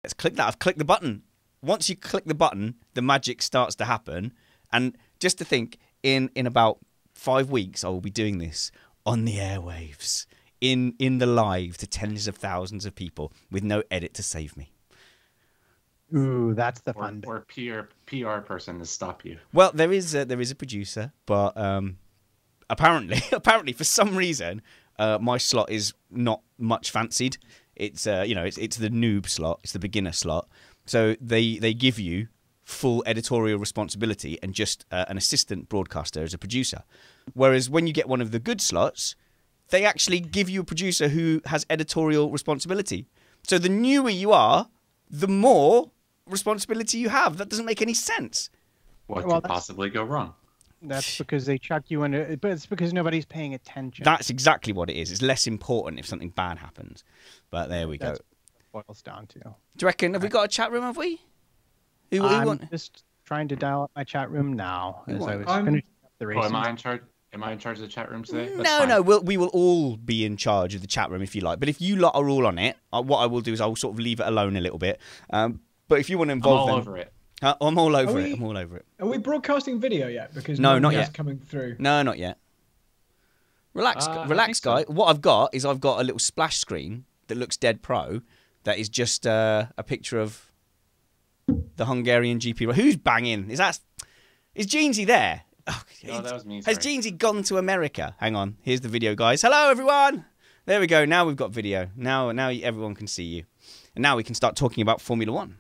let's click that. I've clicked the button. Once you click the button, the magic starts to happen. And just to think, in about 5 weeks, I will be doing this on the airwaves, in the live to tens of thousands of people with no edit to save me. Ooh, that's the fun bit. Or PR person to stop you. Well, there is a producer, but apparently for some reason, my slot is not much fancied. It's it's the noob slot, it's the beginner slot. So they give you full editorial responsibility and just an assistant broadcaster as a producer. Whereas when you get one of the good slots, they actually give you a producer who has editorial responsibility. So the newer you are, the more responsibility you have. That doesn't make any sense. What could possibly go wrong? That's because they chuck you into, but it's because nobody's paying attention. That's exactly what it is. It's less important if something bad happens. But there we go. That's what it boils down to. Do you reckon, have we got a chat room, have we? I'm just trying to dial up my chat room now as I was finishing up the race. Am I in charge? Am I in charge of the chat room today? No. We will all be in charge of the chat room if you like. But if you lot are all on it, what I will do is I'll sort of leave it alone a little bit. But if you want to involve them, I'm all over it. I'm all over it. I'm all over it. Are we broadcasting video yet? Because no, not yet. Coming through. No, not yet. Relax, guy. What I've got is I've got a little splash screen that looks dead pro. That is just a picture of the Hungarian GP. Who's banging? Is Jeansy there? Oh, no, that was me. Has Jeansy gone to America? Hang on. Here's the video, guys. Hello, everyone. There we go. Now we've got video. Now everyone can see you. And now we can start talking about Formula One.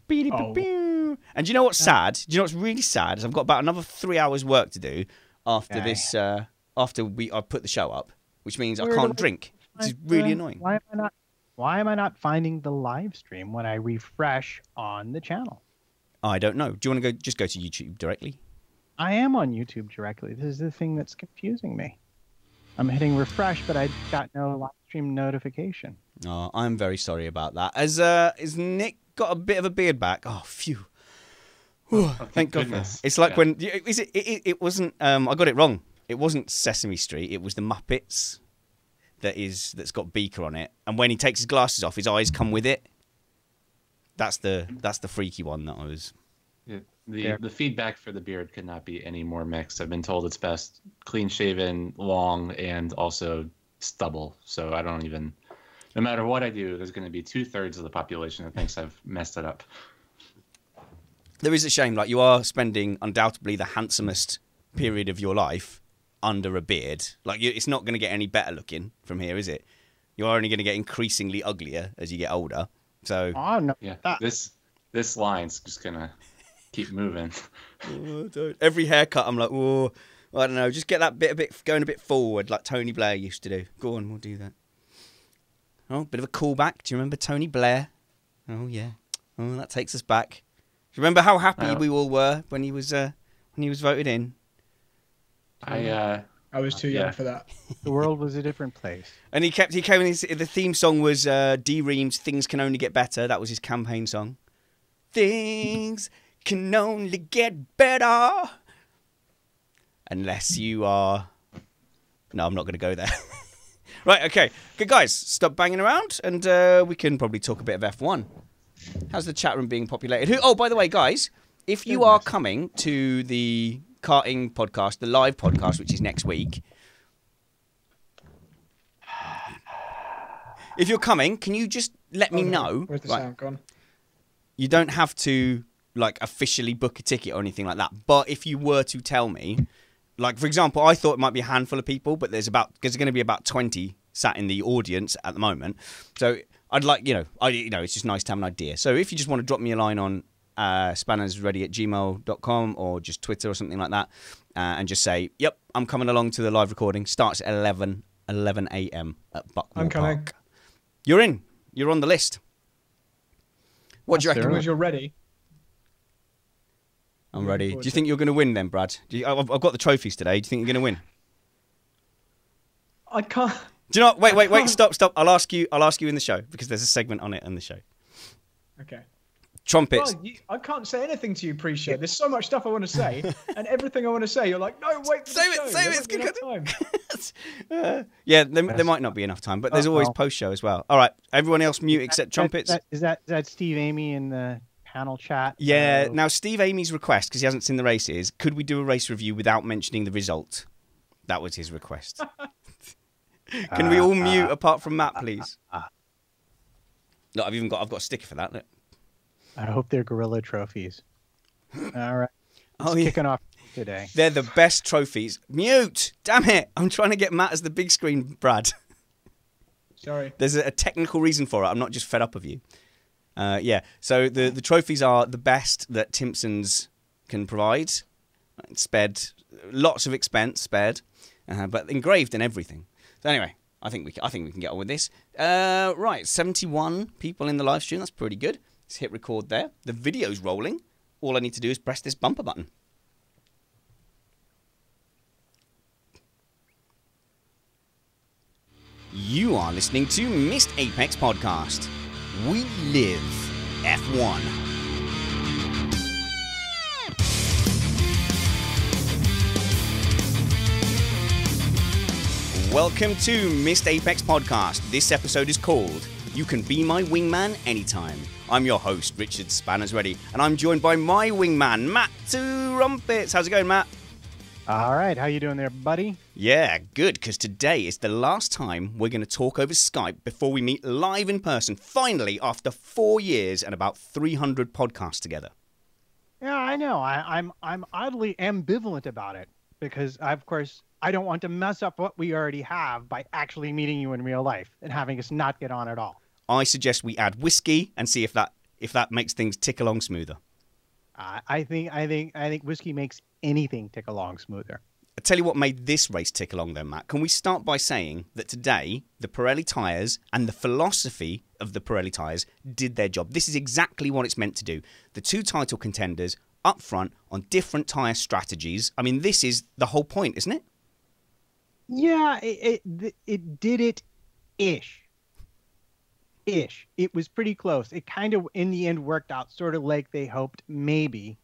Oh. And do you know what's sad? Do you know what's really sad? Is I've got about another 3 hours work to do after this. After I put the show up, which means I can't drink. Which is really annoying. Why am I not finding the live stream when I refresh on the channel? I don't know. Do you want to just go to YouTube directly? I am on YouTube directly. This is the thing that's confusing me. I'm hitting refresh, but I got no live stream notification. Oh, I'm very sorry about that. Is Nick got a bit of a beard back? Oh, phew. Thank goodness. It's like when it wasn't. I got it wrong. It wasn't Sesame Street. It was the Muppets. That's got Beaker on it. And when he takes his glasses off, his eyes come with it. That's the freaky one that I was. Yeah, the feedback for the beard could not be any more mixed. I've been told it's best clean shaven, long, and also stubble. So I don't even. No matter what I do, there's going to be 2/3 of the population that thinks I've messed it up. There is a shame. Like, you are spending undoubtedly the handsomest period of your life under a beard. Like, it's not going to get any better looking from here, is it? You're only going to get increasingly uglier as you get older. So, no. Yeah, this line's just going to keep moving. Every haircut, I'm like, oh, I don't know. Just get that bit going a bit forward, like Tony Blair used to do. Go on, we'll do that. Oh, bit of a callback. Do you remember Tony Blair? Oh yeah. Oh, that takes us back. Do you remember how happy we all were when he was voted in? I was too young for that. The world was a different place. And he came in. The theme song was D Ream's "Things Can Only Get Better." That was his campaign song. Things can only get better unless you are. No, I'm not going to go there. Right, okay. Good, guys. Stop banging around, and we can probably talk a bit of F1. How's the chat room being populated? Oh, by the way, guys, if you are coming to the karting podcast, the live podcast, which is next week, if you're coming, can you just let me know? Where's the sound gone? You don't have to, like, officially book a ticket or anything like that. But if you were to tell me, like, for example, I thought it might be a handful of people, but there's going to be about 20 sat in the audience at the moment. So I'd like, it's just nice to have an idea. So if you just want to drop me a line on spannersready@gmail.com or just Twitter or something like that, and just say, yep, I'm coming along to the live recording. Starts at 11 a.m. at Buckmore I'm coming. Park. You're in. You're on the list. What do you reckon? As soon as you're ready. I'm ready. Do you think you're going to win then, Brad? I've got the trophies today. Do you think you're going to win? I can't. Do you know? Wait. Stop. I'll ask you in the show because there's a segment on it in the show. Okay. Trumpets. Well, I can't say anything to you pre-show. There's so much stuff I want to say, and everything I want to say, you're like, no, wait for the show. Save There won't be enough time. Yeah, there might not be enough time, but there's always post-show as well. All right, everyone else mute except Trumpets. Is that Steve Amy in the panel chat? Yeah, now Steve Amy's request, because he hasn't seen the races, could we do a race review without mentioning the result? That was his request. Can we all mute apart from Matt, please? Look, I've got a sticker for that. Look. I hope they're gorilla trophies. All right. Kicking off today. They're the best trophies. Mute! Damn it! I'm trying to get Matt as the big screen, Brad. Sorry. There's a technical reason for it. I'm not just fed up of you. Yeah, so the trophies are the best that Timpson's can provide. Spared, lots of expense spared, but engraved and everything. So anyway, I think we can get on with this. Right, 71 people in the live stream. That's pretty good. Let's hit record there. The video's rolling. All I need to do is press this bumper button. You are listening to Missed Apex Podcast. We live F1. Welcome to Missed Apex Podcast. This episode is called You Can Be My Wingman Anytime. I'm your host, Richard Spanners Ready, and I'm joined by my wingman, Matt Trumpets. How's it going, Matt? All right, how you doing there, buddy? Yeah, good, because today is the last time we're going to talk over Skype before we meet live in person, finally, after 4 years and about 300 podcasts together. Yeah, I know. I'm oddly ambivalent about it, because, of course, I don't want to mess up what we already have by actually meeting you in real life and having us not get on at all. I suggest we add whiskey and see if that makes things tick along smoother. I think whiskey makes anything tick along smoother. I'll tell you what made this race tick along then, Matt. Can we start by saying that today the Pirelli tyres and the philosophy of the Pirelli tyres did their job? This is exactly what it's meant to do. The two title contenders up front on different tyre strategies. I mean, this is the whole point, isn't it? Yeah, it did it-ish. It was pretty close. It kind of, in the end, worked out sort of like they hoped, maybe,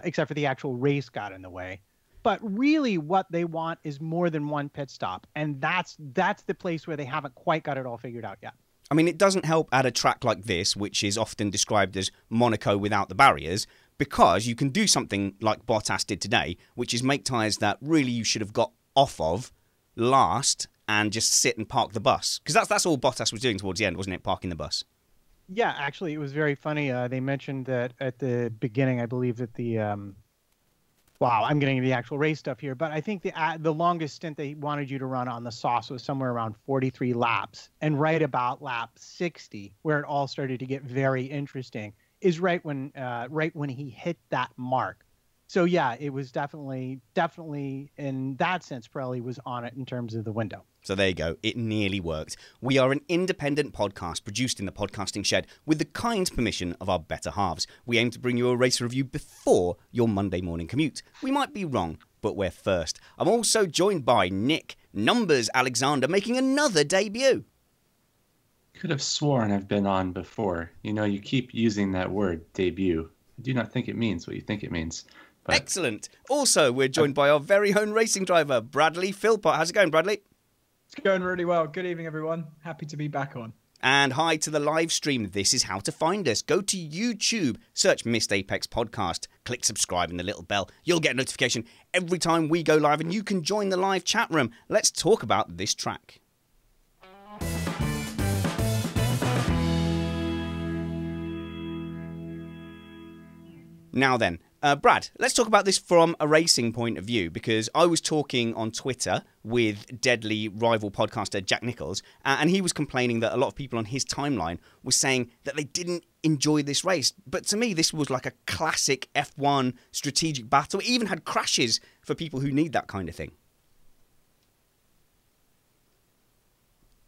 except for the actual race got in the way. But really what they want is more than one pit stop, and that's the place where they haven't quite got it all figured out yet. I mean, it doesn't help at a track like this, which is often described as Monaco without the barriers, because you can do something like Bottas did today, which is make tyres that really you should have got off of last and just sit and park the bus. Because that's all Bottas was doing towards the end, wasn't it? Parking the bus. Yeah, actually, it was very funny. They mentioned that at the beginning, I believe that the... wow, I'm getting the actual race stuff here. But I think the longest stint they wanted you to run on the sauce was somewhere around 43 laps. And right about lap 60, where it all started to get very interesting, is right when he hit that mark. So, yeah, it was definitely in that sense, Pirelli was on it in terms of the window. So there you go. It nearly worked. We are an independent podcast produced in the podcasting shed with the kind permission of our better halves. We aim to bring you a race review before your Monday morning commute. We might be wrong, but we're first. I'm also joined by Nick Numbers Alexander making another debut. Could have sworn I've been on before. You know, you keep using that word, debut. I do not think it means what you think it means. But... Excellent. Also, we're joined by our very own racing driver, Bradley Philpott. How's it going, Bradley? It's going really well. Good evening, everyone. Happy to be back on. And hi to the live stream. This is how to find us. Go to YouTube, search Missed Apex Podcast, click subscribe and the little bell. You'll get a notification every time we go live, and you can join the live chat room. Let's talk about this track. Now then, Brad, let's talk about this from a racing point of view, because I was talking on Twitter with deadly rival podcaster Jack Nichols, and he was complaining that a lot of people on his timeline were saying that they didn't enjoy this race. But to me, this was like a classic F1 strategic battle. It even had crashes for people who need that kind of thing.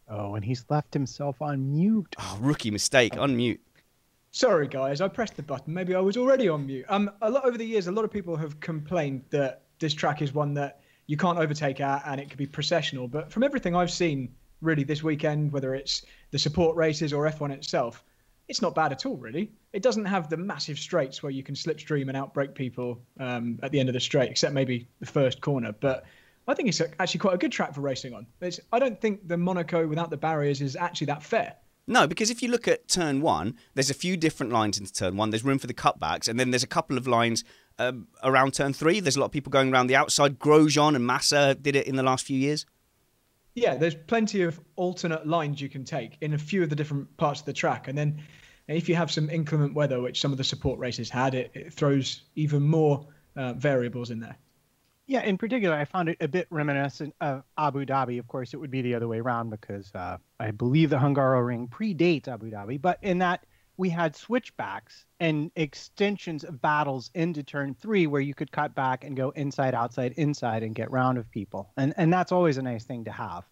Oh, and he's left himself on mute. Oh, rookie mistake. Unmute. Sorry, guys, I pressed the button. Maybe I was already on mute. Over the years, a lot of people have complained that this track is one that you can't overtake at and it could be processional. But from everything I've seen, really, this weekend, whether it's the support races or F1 itself, it's not bad at all, really. It doesn't have the massive straights where you can slipstream and outbrake people at the end of the straight, except maybe the first corner. But I think it's actually quite a good track for racing on. I don't think the Monaco without the barriers is actually that fair. No, because if you look at turn 1, there's a few different lines into turn 1. There's room for the cutbacks, and then there's a couple of lines around turn 3. There's a lot of people going around the outside. Grosjean and Massa did it in the last few years. Yeah, there's plenty of alternate lines you can take in a few of the different parts of the track. And then if you have some inclement weather, which some of the support races had, it throws even more variables in there. Yeah, in particular, I found it a bit reminiscent of Abu Dhabi. Of course, it would be the other way around because I believe the Hungaroring predates Abu Dhabi. But in that, we had switchbacks and extensions of battles into turn 3 where you could cut back and go inside, outside, inside and get round of people. And that's always a nice thing to have.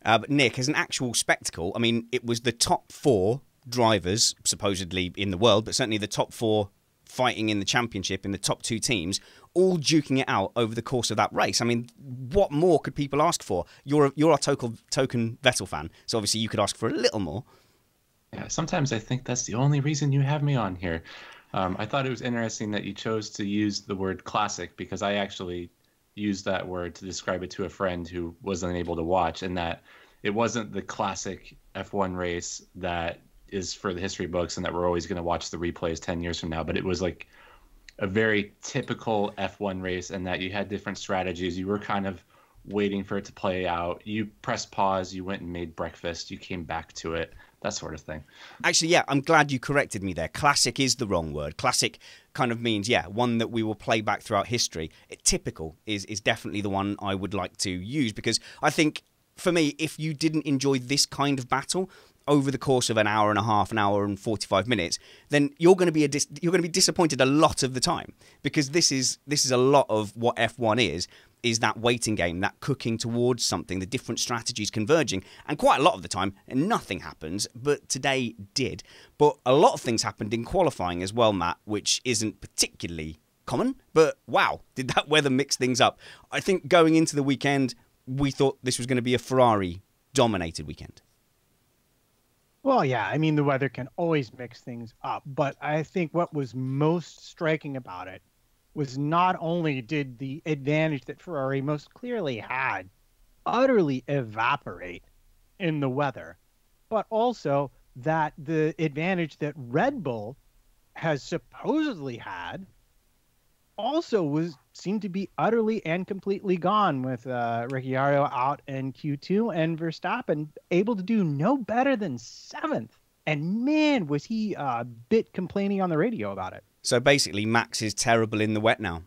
But Nick, as an actual spectacle, I mean, it was the top 4 drivers, supposedly in the world, but certainly the top 4 fighting in the championship in the top 2 teams, all duking it out over the course of that race. I mean, what more could people ask for? You're a token Vettel fan, so obviously you could ask for a little more. Yeah, sometimes I think that's the only reason you have me on here. I thought it was interesting that you chose to use the word classic because I actually used that word to describe it to a friend who wasn't able to watch, and that it wasn't the classic F1 race that is for the history books and that we're always going to watch the replays 10 years from now, but it was like a very typical F1 race and that you had different strategies. You were kind of waiting for it to play out. You pressed pause, you went and made breakfast, you came back to it, that sort of thing. Actually, yeah, I'm glad you corrected me there. Classic is the wrong word. Classic kind of means, yeah, one that we will play back throughout history. Typical is definitely the one I would like to use because I think, for me, if you didn't enjoy this kind of battle over the course of an hour and a half, an hour and 45 minutes, then you're going to be disappointed a lot of the time because this is a lot of what F1 is that waiting game, that cooking towards something, the different strategies converging, and quite a lot of the time nothing happens, but today did. But a lot of things happened in qualifying as well, Matt, which isn't particularly common, but wow, did that weather mix things up. I think going into the weekend, we thought this was going to be a Ferrari-dominated weekend. Well, yeah, I mean, the weather can always mix things up, but I think what was most striking about it was not only did the advantage that Ferrari most clearly had utterly evaporate in the weather, but also that the advantage that Red Bull has supposedly had also seemed to be utterly and completely gone with Ricciardo out in Q2 and Verstappen able to do no better than 7th. And man, was he a bit complaining on the radio about it. So basically, Max is terrible in the wet now.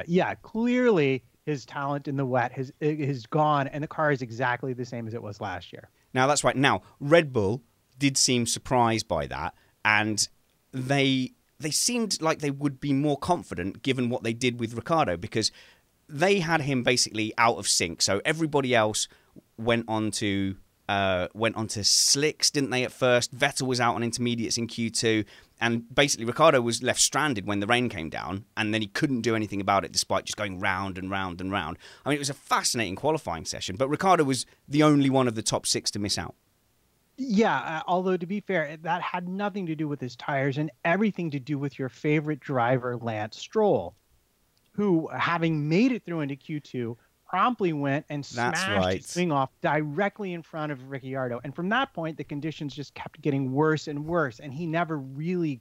Yeah, clearly his talent in the wet has gone, and the car is exactly the same as it was last year. Now, that's right. Now, Red Bull did seem surprised by that, and they seemed like they would be more confident given what they did with Ricciardo because they had him basically out of sync. So everybody else went on to slicks, didn't they, at first? Vettel was out on intermediates in Q2, and basically Ricciardo was left stranded when the rain came down, and then he couldn't do anything about it despite just going round and round and round. I mean, it was a fascinating qualifying session, but Ricciardo was the only one of the top 6 to miss out. Yeah, although to be fair, that had nothing to do with his tires and everything to do with your favorite driver, Lance Stroll, who, having made it through into Q2, promptly went and smashed his swing off directly in front of Ricciardo. And from that point, the conditions just kept getting worse and worse. And we never really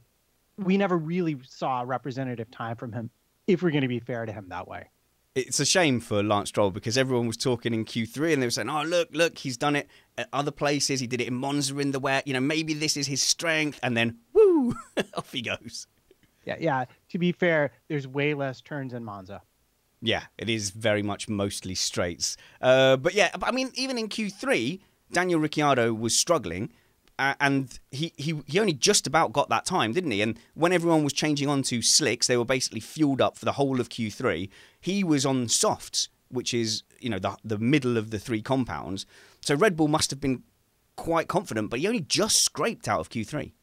saw a representative time from him, if we're going to be fair to him that way. It's a shame for Lance Stroll because everyone was talking in Q3 and they were saying, oh, look, he's done it at other places. He did it in Monza in the wet. You know, maybe this is his strength. And then, woo, off he goes. Yeah. To be fair, there's way less turns in Monza. Yeah, it is very much mostly straights. But yeah, I mean, even in Q3, Daniel Ricciardo was struggling. And he only just about got that time, didn't he? And when everyone was changing on to slicks, they were basically fueled up for the whole of Q3. He was on softs, which is, you know, the middle of the 3 compounds. So Red Bull must have been quite confident, but he only just scraped out of Q3.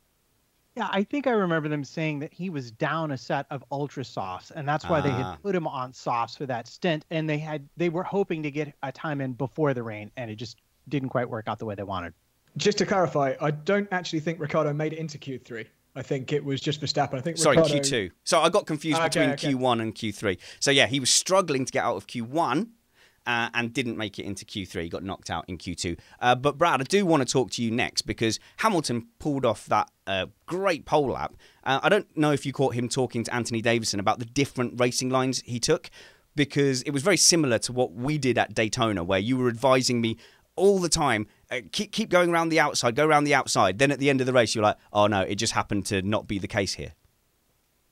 Yeah, I think I remember them saying that he was down a set of ultra softs, and that's why they had put him on softs for that stint. And they were hoping to get a time in before the rain, and it just didn't quite work out the way they wanted. Just to clarify, I don't actually think Ricciardo made it into Q3. I think it was just Verstappen. I think Sorry, Ricciardo... Q2. So I got confused between Q1 and Q3. So yeah, he was struggling to get out of Q1 and didn't make it into Q3. He got knocked out in Q2. But Brad, I do want to talk to you next because Hamilton pulled off that great pole lap. I don't know if you caught him talking to Anthony Davidson about the different racing lines he took, because it was very similar to what we did at Daytona, where you were advising me all the time, keep going around the outside, go around the outside. Then at the end of the race, you're like, oh no, it just happened to not be the case here.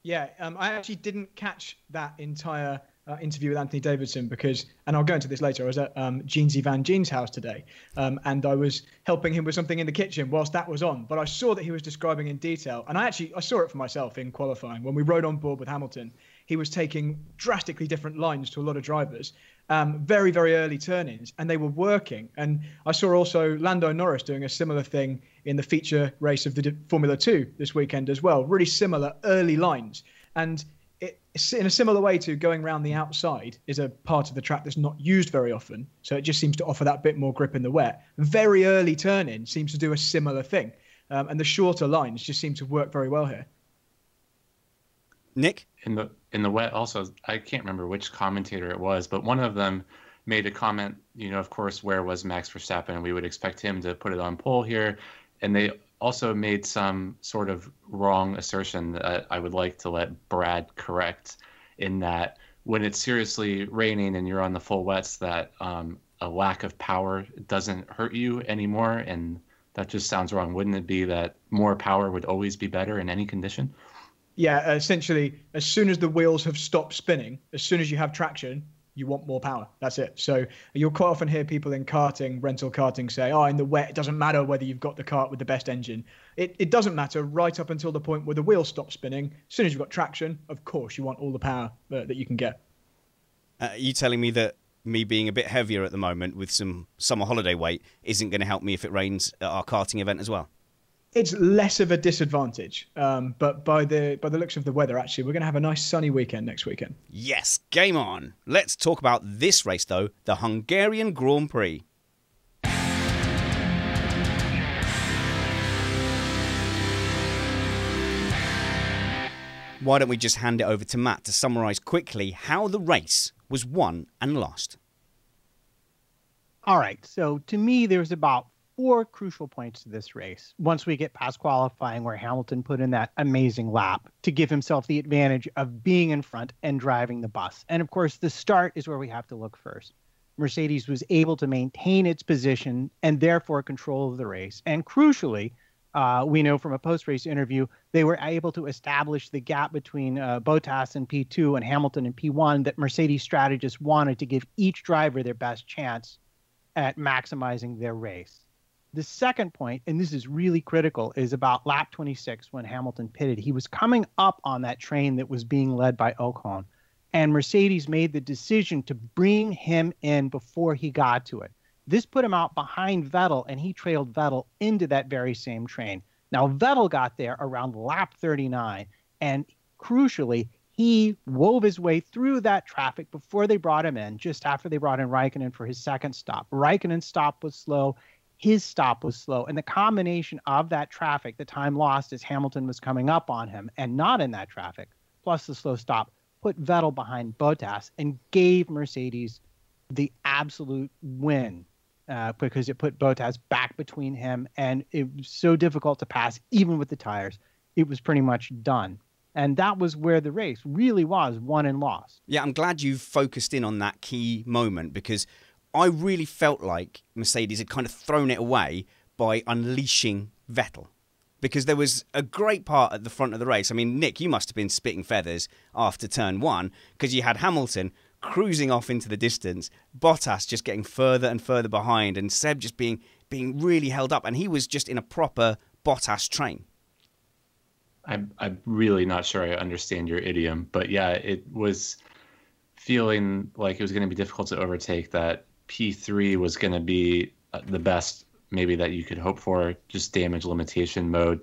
Yeah, I actually didn't catch that entire interview with Anthony Davidson because, and I'll go into this later, I was at Jeansy Van Jean's house today, and I was helping him with something in the kitchen whilst that was on. But I saw that he was describing in detail, and I saw it for myself in qualifying. When we rode on board with Hamilton, he was taking drastically different lines to a lot of drivers. Very, very early turn-ins, and they were working. And I saw also Lando Norris doing a similar thing in the feature race of the Formula 2 this weekend as well. Really similar early lines. And in a similar way to going around the outside is a part of the track that's not used very often. So it just seems to offer that bit more grip in the wet. Very early turn-in seems to do a similar thing. And the shorter lines just seem to work very well here. Nick? In the wet also, I can't remember which commentator it was, but one of them made a comment, of course, where was Max Verstappen? We would expect him to put it on pole here. And they also made some sort of wrong assertion that I would like to let Brad correct, in that when it's seriously raining and you're on the full wets, that a lack of power doesn't hurt you anymore. And that just sounds wrong. Wouldn't it be that more power would always be better in any condition? Yeah, essentially, as soon as the wheels have stopped spinning, as soon as you have traction, you want more power. That's it. So you'll quite often hear people in karting, rental karting, say, oh, in the wet, it doesn't matter whether you've got the kart with the best engine. It doesn't matter right up until the point where the wheels stop spinning. As soon as you've got traction, of course, you want all the power that you can get. Are you telling me that me being a bit heavier at the moment with some summer holiday weight isn't going to help me if it rains at our karting event as well? It's less of a disadvantage, but by the looks of the weather, actually, we're going to have a nice sunny weekend next weekend. Yes, game on. Let's talk about this race, though, the Hungarian Grand Prix. Why don't we just hand it over to Matt to summarise quickly how the race was won and lost? All right, so to me, there's about 4 crucial points to this race. Once we get past qualifying, where Hamilton put in that amazing lap to give himself the advantage of being in front and driving the bus. And of course, the start is where we have to look first. Mercedes was able to maintain its position and therefore control of the race. And crucially, we know from a post-race interview, they were able to establish the gap between Bottas in P2 and Hamilton in P1 that Mercedes strategists wanted to give each driver their best chance at maximizing their race. The second point, and this is really critical, is about lap 26 when Hamilton pitted. He was coming up on that train that was being led by Ocon, and Mercedes made the decision to bring him in before he got to it. This put him out behind Vettel, and he trailed Vettel into that very same train. Now, Vettel got there around lap 39, and crucially, he wove his way through that traffic before they brought him in, just after they brought in Raikkonen for his second stop. Raikkonen's stop was slow. His stop was slow, and the combination of that traffic, the time lost as Hamilton was coming up on him and not in that traffic, plus the slow stop, put Vettel behind Bottas and gave Mercedes the absolute win because it put Bottas back between him, and it was so difficult to pass, even with the tires. It was pretty much done. And that was where the race really was won and lost. Yeah, I'm glad you focused in on that key moment, because I really felt like Mercedes had kind of thrown it away by unleashing Vettel, because there was a great part at the front of the race. I mean, Nick, you must have been spitting feathers after turn 1, because you had Hamilton cruising off into the distance, Bottas just getting further and further behind, and Seb just being really held up, and he was just in a proper Bottas train. I'm really not sure I understand your idiom, but yeah, it was feeling like it was going to be difficult to overtake, that P3 was going to be the best maybe that you could hope for, just damage limitation mode.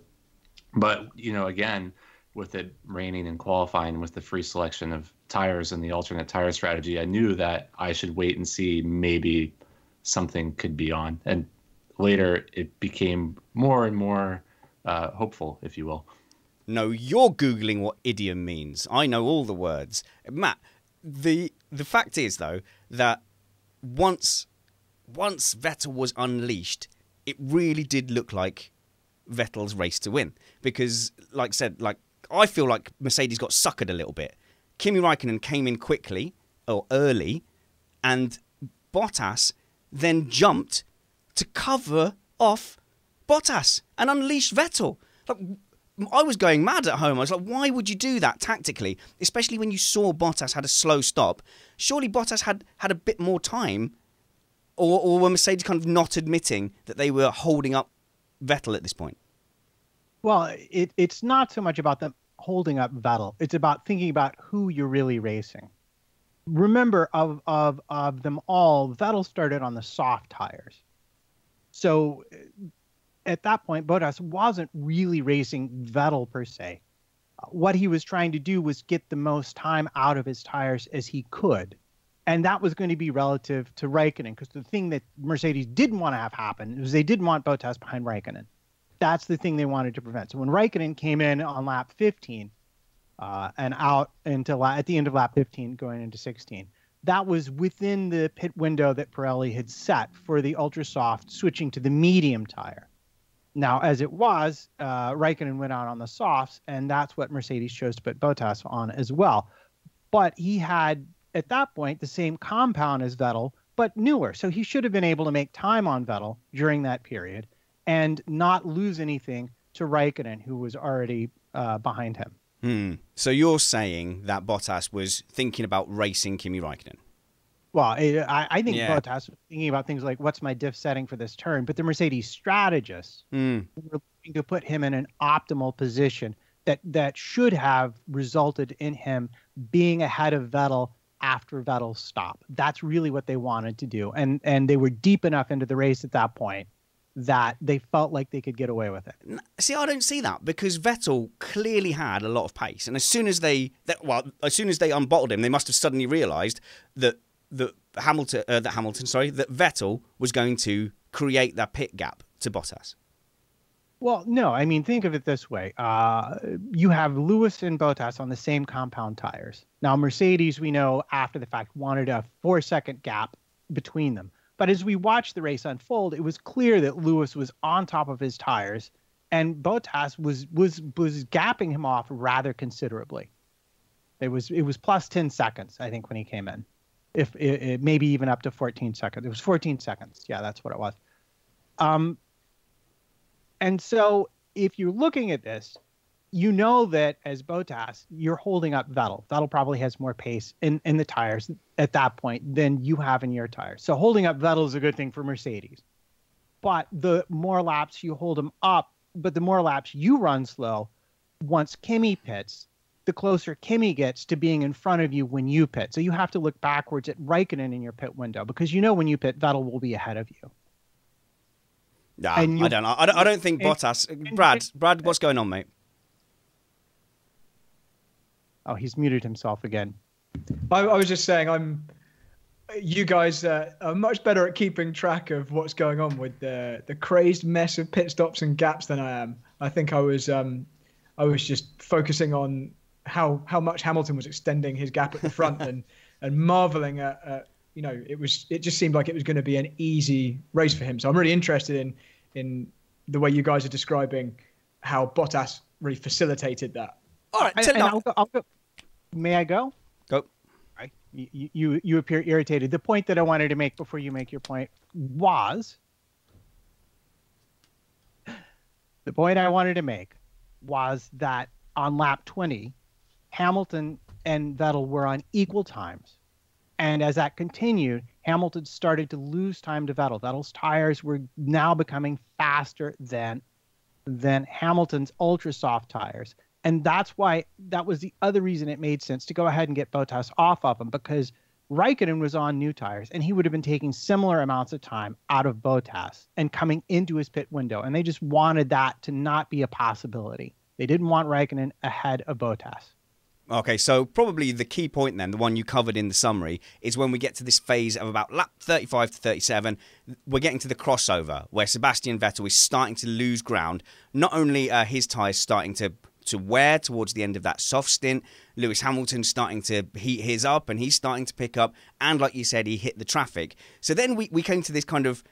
But, again, with it raining and qualifying, with the free selection of tires and the alternate tire strategy, I knew that I should wait and see maybe something could be on. And later it became more and more hopeful, if you will. No, you're Googling what idiom means. I know all the words. Matt, the fact is, though, that once Vettel was unleashed, it really did look like Vettel's race to win. Because, like I said, I feel like Mercedes got suckered a little bit. Kimi Raikkonen came in quickly, or early, and Bottas then jumped to cover off Bottas and unleash Vettel. Like, I was going mad at home. I was like, why would you do that tactically? Especially when you saw Bottas had a slow stop. Surely Bottas had a bit more time, or were Mercedes kind of not admitting that they were holding up Vettel at this point? Well, it's not so much about them holding up Vettel. It's about thinking about who you're really racing. Remember, of them all, Vettel started on the soft tires. So at that point, Bottas wasn't really racing Vettel per se. What he was trying to do was get the most time out of his tires as he could. And that was going to be relative to Raikkonen, because the thing that Mercedes didn't want to have happen was they didn't want Bottas behind Raikkonen. That's the thing they wanted to prevent. So when Raikkonen came in on lap 15 and out until at the end of lap 15 going into 16, that was within the pit window that Pirelli had set for the ultra soft switching to the medium tire. Now, as it was, Raikkonen went out on the softs, and that's what Mercedes chose to put Bottas on as well. But he had, at that point, the same compound as Vettel, but newer. So he should have been able to make time on Vettel during that period and not lose anything to Raikkonen, who was already behind him. So you're saying that Bottas was thinking about racing Kimi Raikkonen? Well, I think Bottas was thinking about things like, what's my diff setting for this turn? But the Mercedes strategists were looking to put him in an optimal position that should have resulted in him being ahead of Vettel after Vettel's stop. That's really what they wanted to do. And they were deep enough into the race at that point that they felt like they could get away with it. See, I don't see that, because Vettel clearly had a lot of pace. And as soon as they unbottled him, they must have suddenly realised that Vettel was going to create that pit gap to Bottas. Well, no, I mean, think of it this way. You have Lewis and Bottas on the same compound tires. Now, Mercedes, we know after the fact, wanted a 4-second gap between them. But as we watched the race unfold, it was clear that Lewis was on top of his tires, and Bottas was gapping him off rather considerably. It was plus 10 seconds, I think, when he came in. If it maybe even up to 14 seconds. It was 14 seconds. Yeah, that's what it was. And so if you're looking at this, you know that as Bottas, you're holding up Vettel. Vettel probably has more pace in the tires at that point than you have in your tires. So holding up Vettel is a good thing for Mercedes. But the more laps you hold him up, but the more laps you run slow, once Kimi pits, the closer Kimi gets to being in front of you when you pit. So you have to look backwards at Raikkonen in your pit window, because you know when you pit, Vettel will be ahead of you. Yeah, I don't know. I don't think Bottas... Brad, what's going on, mate? Oh, he's muted himself again. I was just saying, you guys are much better at keeping track of what's going on with the crazed mess of pit stops and gaps than I am. I think I was just focusing on how much Hamilton was extending his gap at the front and marveling at it just seemed like it was going to be an easy race for him. So I'm really interested in the way you guys are describing how Bottas really facilitated that. All right, I'll go. May I go? Go. Right. You appear irritated. The point that I wanted to make before you make your point was that on lap 20, Hamilton and Vettel were on equal times. And as that continued, Hamilton started to lose time to Vettel. Vettel's tires were now becoming faster than Hamilton's ultra soft tires. And that was the other reason it made sense to go ahead and get Bottas off of him, because Raikkonen was on new tires and he would have been taking similar amounts of time out of Bottas and coming into his pit window. And they just wanted that to not be a possibility. They didn't want Raikkonen ahead of Bottas. Okay, so probably the key point then, the one you covered in the summary, is when we get to this phase of about lap 35 to 37, we're getting to the crossover where Sebastian Vettel is starting to lose ground. Not only are his tyres starting to wear towards the end of that soft stint, Lewis Hamilton's starting to heat his up and he's starting to pick up. And like you said, he hit the traffic. So then we came to this kind of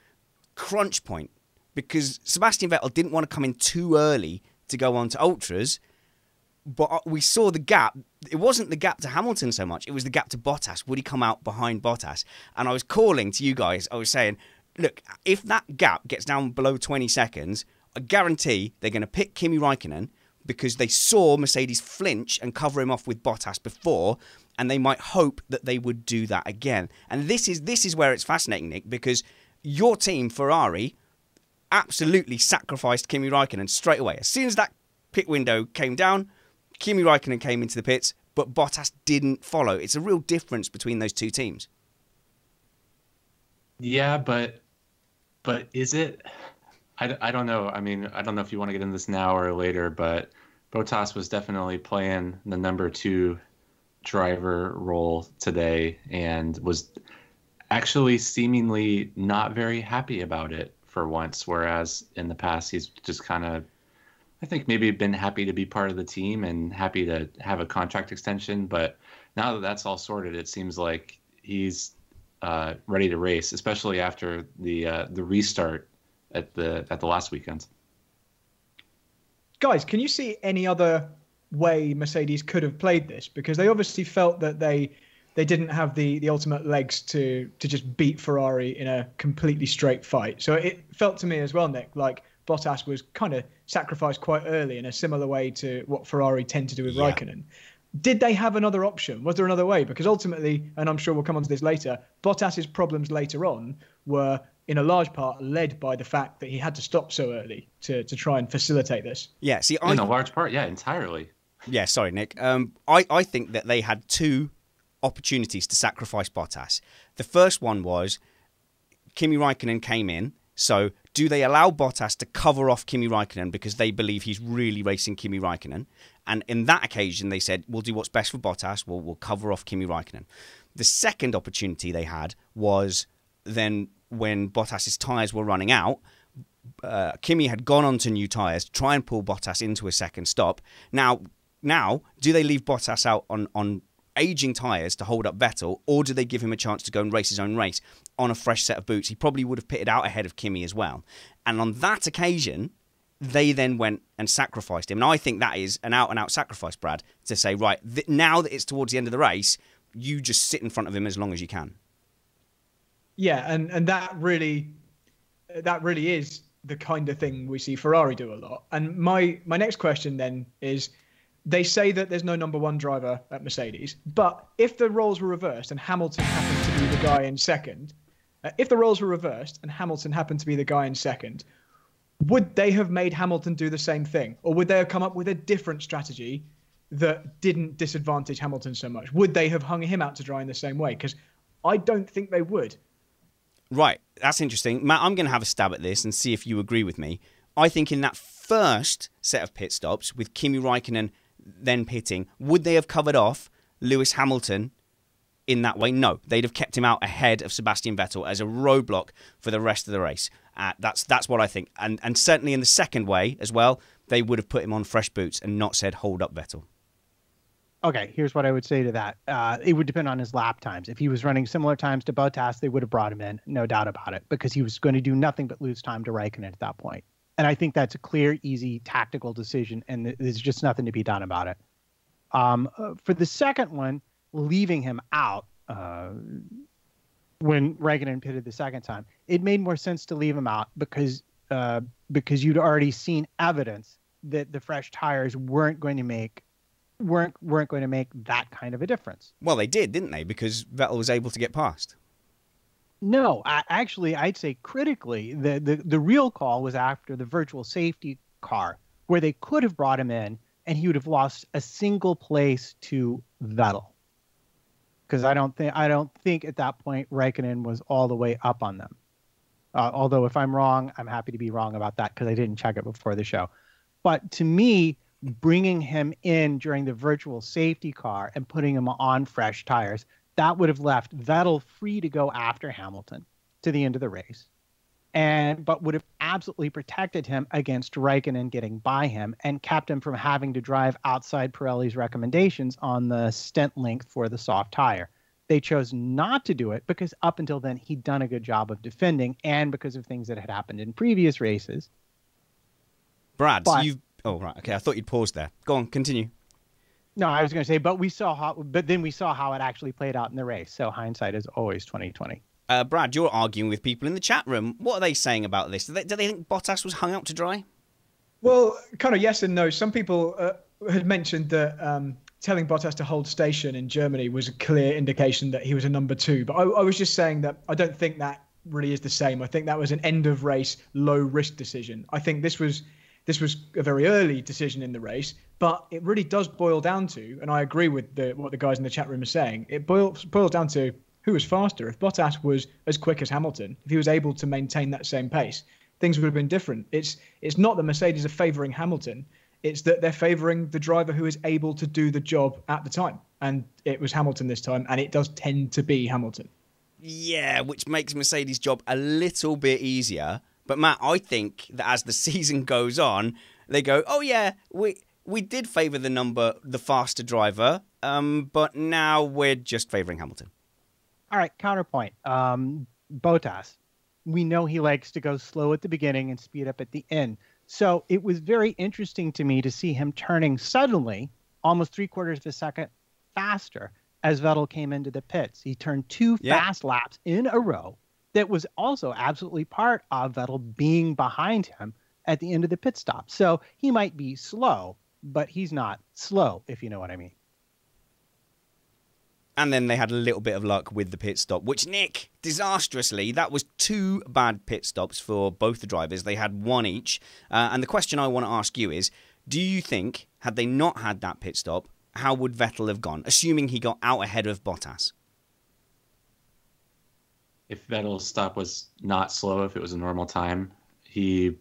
crunch point because Sebastian Vettel didn't want to come in too early to go on to ultras. But we saw the gap. It wasn't the gap to Hamilton so much. It was the gap to Bottas. Would he come out behind Bottas? And I was calling to you guys. I was saying, look, if that gap gets down below 20 seconds, I guarantee they're going to pick Kimi Räikkönen because they saw Mercedes flinch and cover him off with Bottas before, and they might hope that they would do that again. And this is where it's fascinating, Nick, because your team, Ferrari, absolutely sacrificed Kimi Räikkönen straight away. As soon as that pit window came down, Kimi Räikkönen came into the pits, but Bottas didn't follow. It's a real difference between those two teams. Yeah, but is it? I don't know. I mean, I don't know if you want to get into this now or later, but Bottas was definitely playing the number 2 driver role today and was actually seemingly not very happy about it for once, whereas in the past he's just kind of, I think, maybe been happy to be part of the team and happy to have a contract extension. But now that that's all sorted, it seems like he's ready to race, especially after the restart at the last weekend. Guys, can you see any other way Mercedes could have played this? Because they obviously felt that they didn't have the ultimate legs to just beat Ferrari in a completely straight fight. So it felt to me as well, Nick, like Bottas was kind of sacrificed quite early in a similar way to what Ferrari tend to do with Raikkonen. Did they have another option? Was there another way? Because ultimately, and I'm sure we'll come on to this later, Bottas's problems later on were in a large part led by the fact that he had to stop so early to try and facilitate this. Yeah, see, in a large part, yeah, entirely. Yeah, sorry, Nick. I think that they had 2 opportunities to sacrifice Bottas. The first one was Kimi Räikkönen came in. So do they allow Bottas to cover off Kimi Räikkönen because they believe he's really racing Kimi Räikkönen? And in that occasion, they said, we'll do what's best for Bottas. We'll cover off Kimi Räikkönen. The second opportunity they had was then when Bottas's tyres were running out, Kimi had gone on to new tyres to try and pull Bottas into a second stop. Now, do they leave Bottas out on aging tyres to hold up Vettel, or do they give him a chance to go and race his own race on a fresh set of boots? He probably would have pitted out ahead of Kimi as well. And on that occasion, they then went and sacrificed him. And I think that is an out-and-out sacrifice, Brad, to say, right, now that it's towards the end of the race, you just sit in front of him as long as you can. Yeah, and that really is the kind of thing we see Ferrari do a lot. And my next question then is, they say that there's no number 1 driver at Mercedes, but if the roles were reversed and Hamilton happened to be the guy in second, would they have made Hamilton do the same thing? Or would they have come up with a different strategy that didn't disadvantage Hamilton so much? Would they have hung him out to dry in the same way? Because I don't think they would. Right, that's interesting. Matt, I'm going to have a stab at this and see if you agree with me. I think in that first set of pit stops with Kimi Räikkönen then pitting, would they have covered off Lewis Hamilton in that way? No, they'd have kept him out ahead of Sebastian Vettel as a roadblock for the rest of the race. That's what I think. And certainly in the second way as well, they would have put him on fresh boots and not said, hold up, Vettel. Okay, here's what I would say to that. It would depend on his lap times. If he was running similar times to Bottas, they would have brought him in, no doubt about it, because he was going to do nothing but lose time to Raikkonen at that point. And I think that's a clear, easy, tactical decision, and there's just nothing to be done about it. For the second one, leaving him out when Raikkonen pitted the second time, it made more sense to leave him out because you'd already seen evidence that the fresh tires weren't going to make that kind of a difference. Well, they did, didn't they? Because Vettel was able to get past. No, actually, I'd say critically, the real call was after the virtual safety car, where they could have brought him in and he would have lost a single place to Vettel. Because I don't think at that point Raikkonen was all the way up on them. Although if I'm wrong, I'm happy to be wrong about that because I didn't check it before the show. But to me, bringing him in during the virtual safety car and putting him on fresh tires, that would have left Vettel free to go after Hamilton to the end of the race, but would have absolutely protected him against Raikkonen getting by him and kept him from having to drive outside Pirelli's recommendations on the stint length for the soft tire. They chose not to do it because up until then he'd done a good job of defending, and because of things that had happened in previous races. Brad, oh right, okay, I thought you'd paused there. Go on, continue. No, I was going to say, but then we saw how it actually played out in the race. So hindsight is always 20/20. Brad, you're arguing with people in the chat room. What are they saying about this? Do they think Bottas was hung out to dry? Well, kind of yes and no. Some people had mentioned that telling Bottas to hold station in Germany was a clear indication that he was a number 2. But I was just saying that I don't think that really is the same. I think that was an end of race, low risk decision. I think this was a very early decision in the race, but it really does boil down to, and I agree with what the guys in the chat room are saying, it boils down to who was faster. If Bottas was as quick as Hamilton, if he was able to maintain that same pace, things would have been different. It's not that Mercedes are favouring Hamilton. It's that they're favouring the driver who is able to do the job at the time. And it was Hamilton this time, and it does tend to be Hamilton. Yeah, which makes Mercedes' job a little bit easier. But Matt, I think that as the season goes on, they go, oh yeah, we did favour the faster driver, but now we're just favouring Hamilton. All right, counterpoint. Bottas, we know he likes to go slow at the beginning and speed up at the end. So it was very interesting to me to see him turning suddenly, almost 3/4 of a second faster as Vettel came into the pits. He turned 2 fast laps in a row. That was also absolutely part of Vettel being behind him at the end of the pit stop. So he might be slow, but he's not slow, if you know what I mean. And then they had a little bit of luck with the pit stop, which, Nick, disastrously, that was 2 bad pit stops for both the drivers. They had 1 each. And the question I want to ask you is, do you think, had they not had that pit stop, how would Vettel have gone, assuming he got out ahead of Bottas? If Vettel's stop was not slow, if it was a normal time, he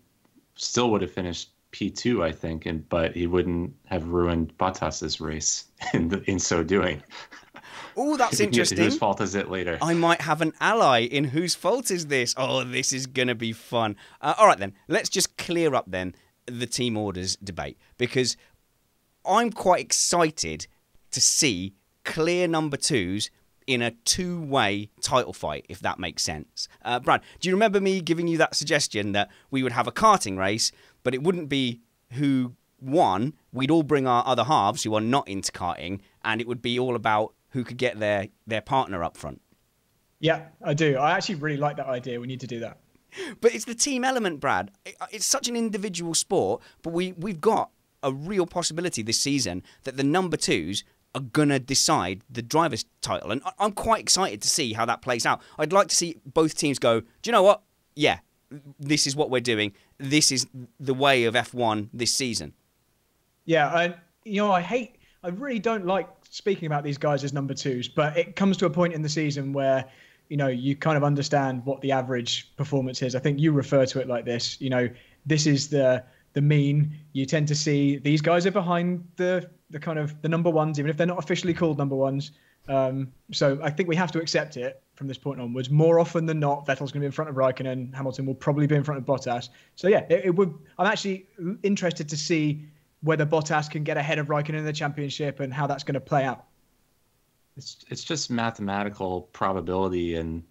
still would have finished P2, I think, but he wouldn't have ruined Bottas's race in so doing. Oh, that's interesting. Whose fault is it later? I might have an ally in whose fault is this? Oh, this is going to be fun. All right, then. Let's just clear up, then, the team orders debate. Because I'm quite excited to see clear number 2s in a 2-way title fight, if that makes sense. Brad, do you remember me giving you that suggestion that we would have a karting race, but it wouldn't be who won? We'd all bring our other halves who are not into karting, and it would be all about who could get their partner up front. Yeah, I do. I actually really like that idea. We need to do that. But it's the team element, Brad. It's such an individual sport, but we've got a real possibility this season that the number 2s are going to decide the driver's title. And I'm quite excited to see how that plays out. I'd like to see both teams go, do you know what? Yeah, this is what we're doing. This is the way of F1 this season. Yeah, I really don't like speaking about these guys as number 2s, but it comes to a point in the season where, you kind of understand what the average performance is. I think you refer to it like this. This is the mean. You tend to see these guys are behind the kind of the number 1s, even if they're not officially called number 1s. So I think we have to accept it from this point onwards. More often than not, Vettel's going to be in front of Raikkonen. Hamilton will probably be in front of Bottas. So yeah, it would. I'm actually interested to see whether Bottas can get ahead of Raikkonen in the championship and how that's going to play out. It's just mathematical probability and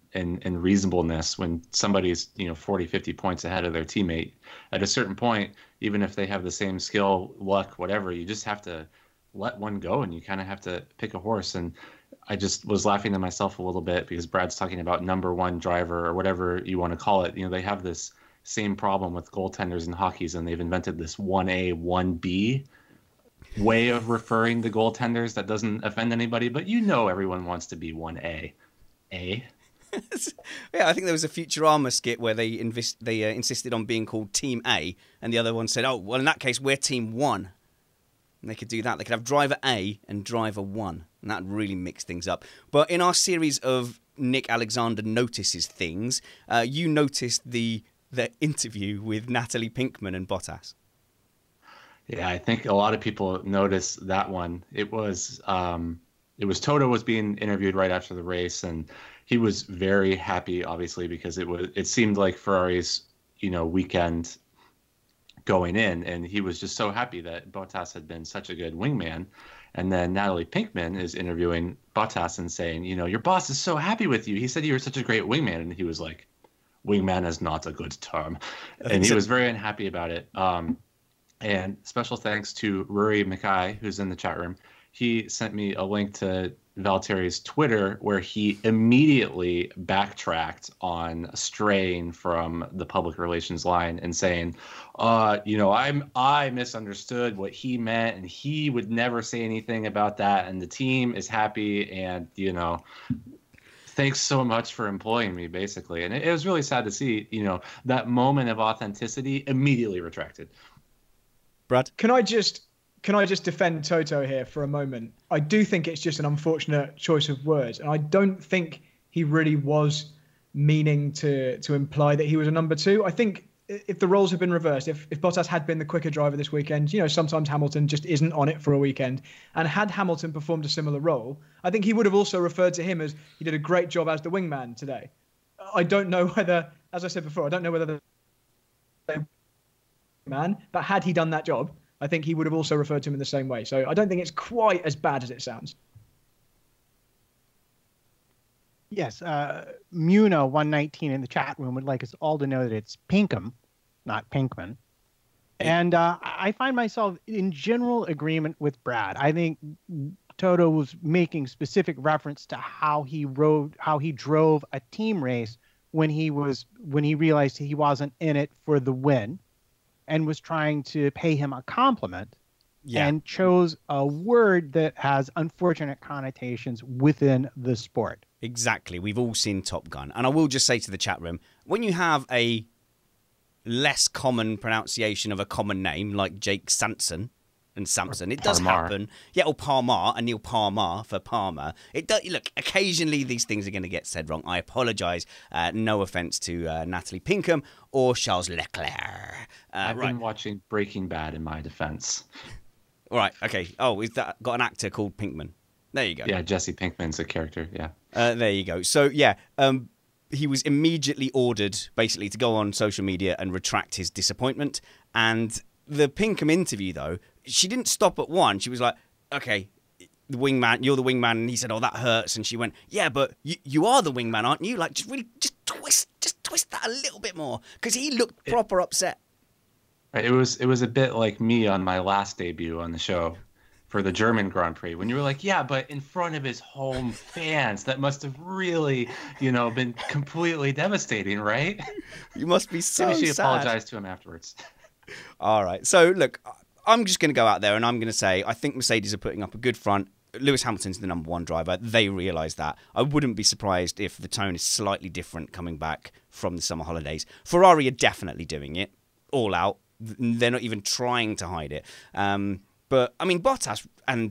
reasonableness when somebody's 40, 50 points ahead of their teammate. At a certain point, even if they have the same skill, luck, whatever, you just have to let one go and you kind of have to pick a horse. And I just was laughing to myself a little bit because Brad's talking about number 1 driver or whatever you want to call it. They have this same problem with goaltenders in hockeys, and they've invented this 1A, 1B way of referring to goaltenders that doesn't offend anybody, but everyone wants to be 1A. A. Yeah, I think there was a Futurama skit where they insisted on being called Team A, and the other one said, oh, well, in that case, we're Team 1. And they could do that. They could have Driver A and Driver 1, and that really mixed things up. But in our series of Nick Alexander notices things, you noticed the interview with Natalie Pinkman and Bottas. Yeah, I think a lot of people noticed that one. It was Toto was being interviewed right after the race, and he was very happy, obviously, because it seemed like Ferrari's, weekend going in, and he was just so happy that Bottas had been such a good wingman. And then Natalie Pinkman is interviewing Bottas and saying, your boss is so happy with you. He said you were such a great wingman, and he was like, wingman is not a good term, and he was very unhappy about it. And special thanks to Rory Mackay, who's in the chat room. He sent me a link to Valtteri's Twitter where he immediately backtracked on straying from the public relations line and saying, I misunderstood what he meant, and he would never say anything about that, and the team is happy, and thanks so much for employing me, basically. And it was really sad to see, that moment of authenticity immediately retracted. Brad? Can I just defend Toto here for a moment? I do think it's just an unfortunate choice of words, and I don't think he really was meaning to imply that he was a number two. I think if the roles had been reversed, if Bottas had been the quicker driver this weekend, sometimes Hamilton just isn't on it for a weekend, and had Hamilton performed a similar role, I think he would have also referred to him as he did a great job as the wingman today. I don't know whether, as I said before, I don't know whether but had he done that job, I think he would have also referred to him in the same way. So I don't think it's quite as bad as it sounds. Yes, Muna119 in the chat room would like us all to know that it's Pinkham, not Pinkman. And I find myself in general agreement with Brad. I think Toto was making specific reference to how he drove a team race when he realized he wasn't in it for the win, and was trying to pay him a compliment, and chose a word that has unfortunate connotations within the sport. Exactly. We've all seen Top Gun. And I will just say to the chat room, when you have a less common pronunciation of a common name, like Jake Sanson and Samson, it does happen. Yeah, or Parmar, and Neil Parmar for Palmer. It does. Look, occasionally these things are going to get said wrong. I apologise. No offence to Natalie Pinkham or Charles Leclerc. I've been watching Breaking Bad in my defence. All right, okay. Oh, is that got an actor called Pinkman? There you go. Yeah, Jesse Pinkman's a character, yeah. There you go. So, yeah, he was immediately ordered, basically, to go on social media and retract his disappointment. And the Pinkham interview, though, she didn't stop at one. She was like, okay, the wingman, you're the wingman. And he said, oh, that hurts. And she went, yeah, but you are the wingman, aren't you? Like, just twist that a little bit more. Because he looked proper upset. It was a bit like me on my last debut on the show for the German Grand Prix, when you were like, yeah, but in front of his home fans, that must have really, been completely devastating, right? You must be so Maybe she sad. apologized to him afterwards. All right. So, look, I'm just going to go out there and I'm going to say I think Mercedes are putting up a good front. Lewis Hamilton's the number one driver. They realise that. I wouldn't be surprised if the tone is slightly different coming back from the summer holidays. Ferrari are definitely doing it all out. They're not even trying to hide it. But I mean, Bottas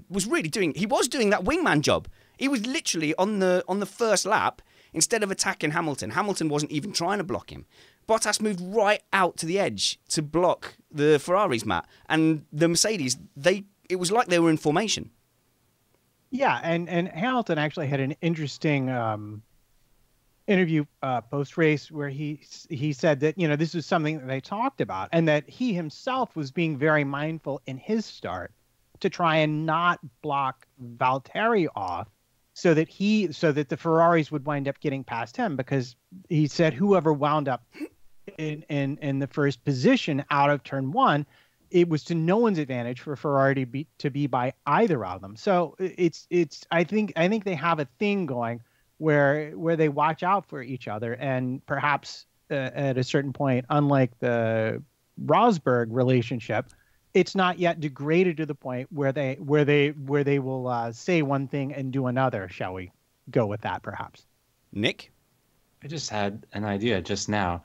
was doing that wingman job. He was literally on the first lap. Instead of attacking Hamilton wasn't even trying to block him. Bottas moved right out to the edge to block the Ferraris, Matt, and the Mercedes. It was like they were in formation. Yeah, and Hamilton actually had an interesting interview post race where he said that this was something that they talked about, and that he himself was being very mindful in his start to try and not block Valtteri off, so that the Ferraris would wind up getting past him, because he said whoever wound up in the first position out of turn one, it was to no one's advantage for Ferrari to be by either of them. So I think they have a thing going where they watch out for each other, and perhaps at a certain point, unlike the Rosberg relationship, it's not yet degraded to the point where they will say one thing and do another. Shall we go with that, perhaps? Nick? I just had an idea just now.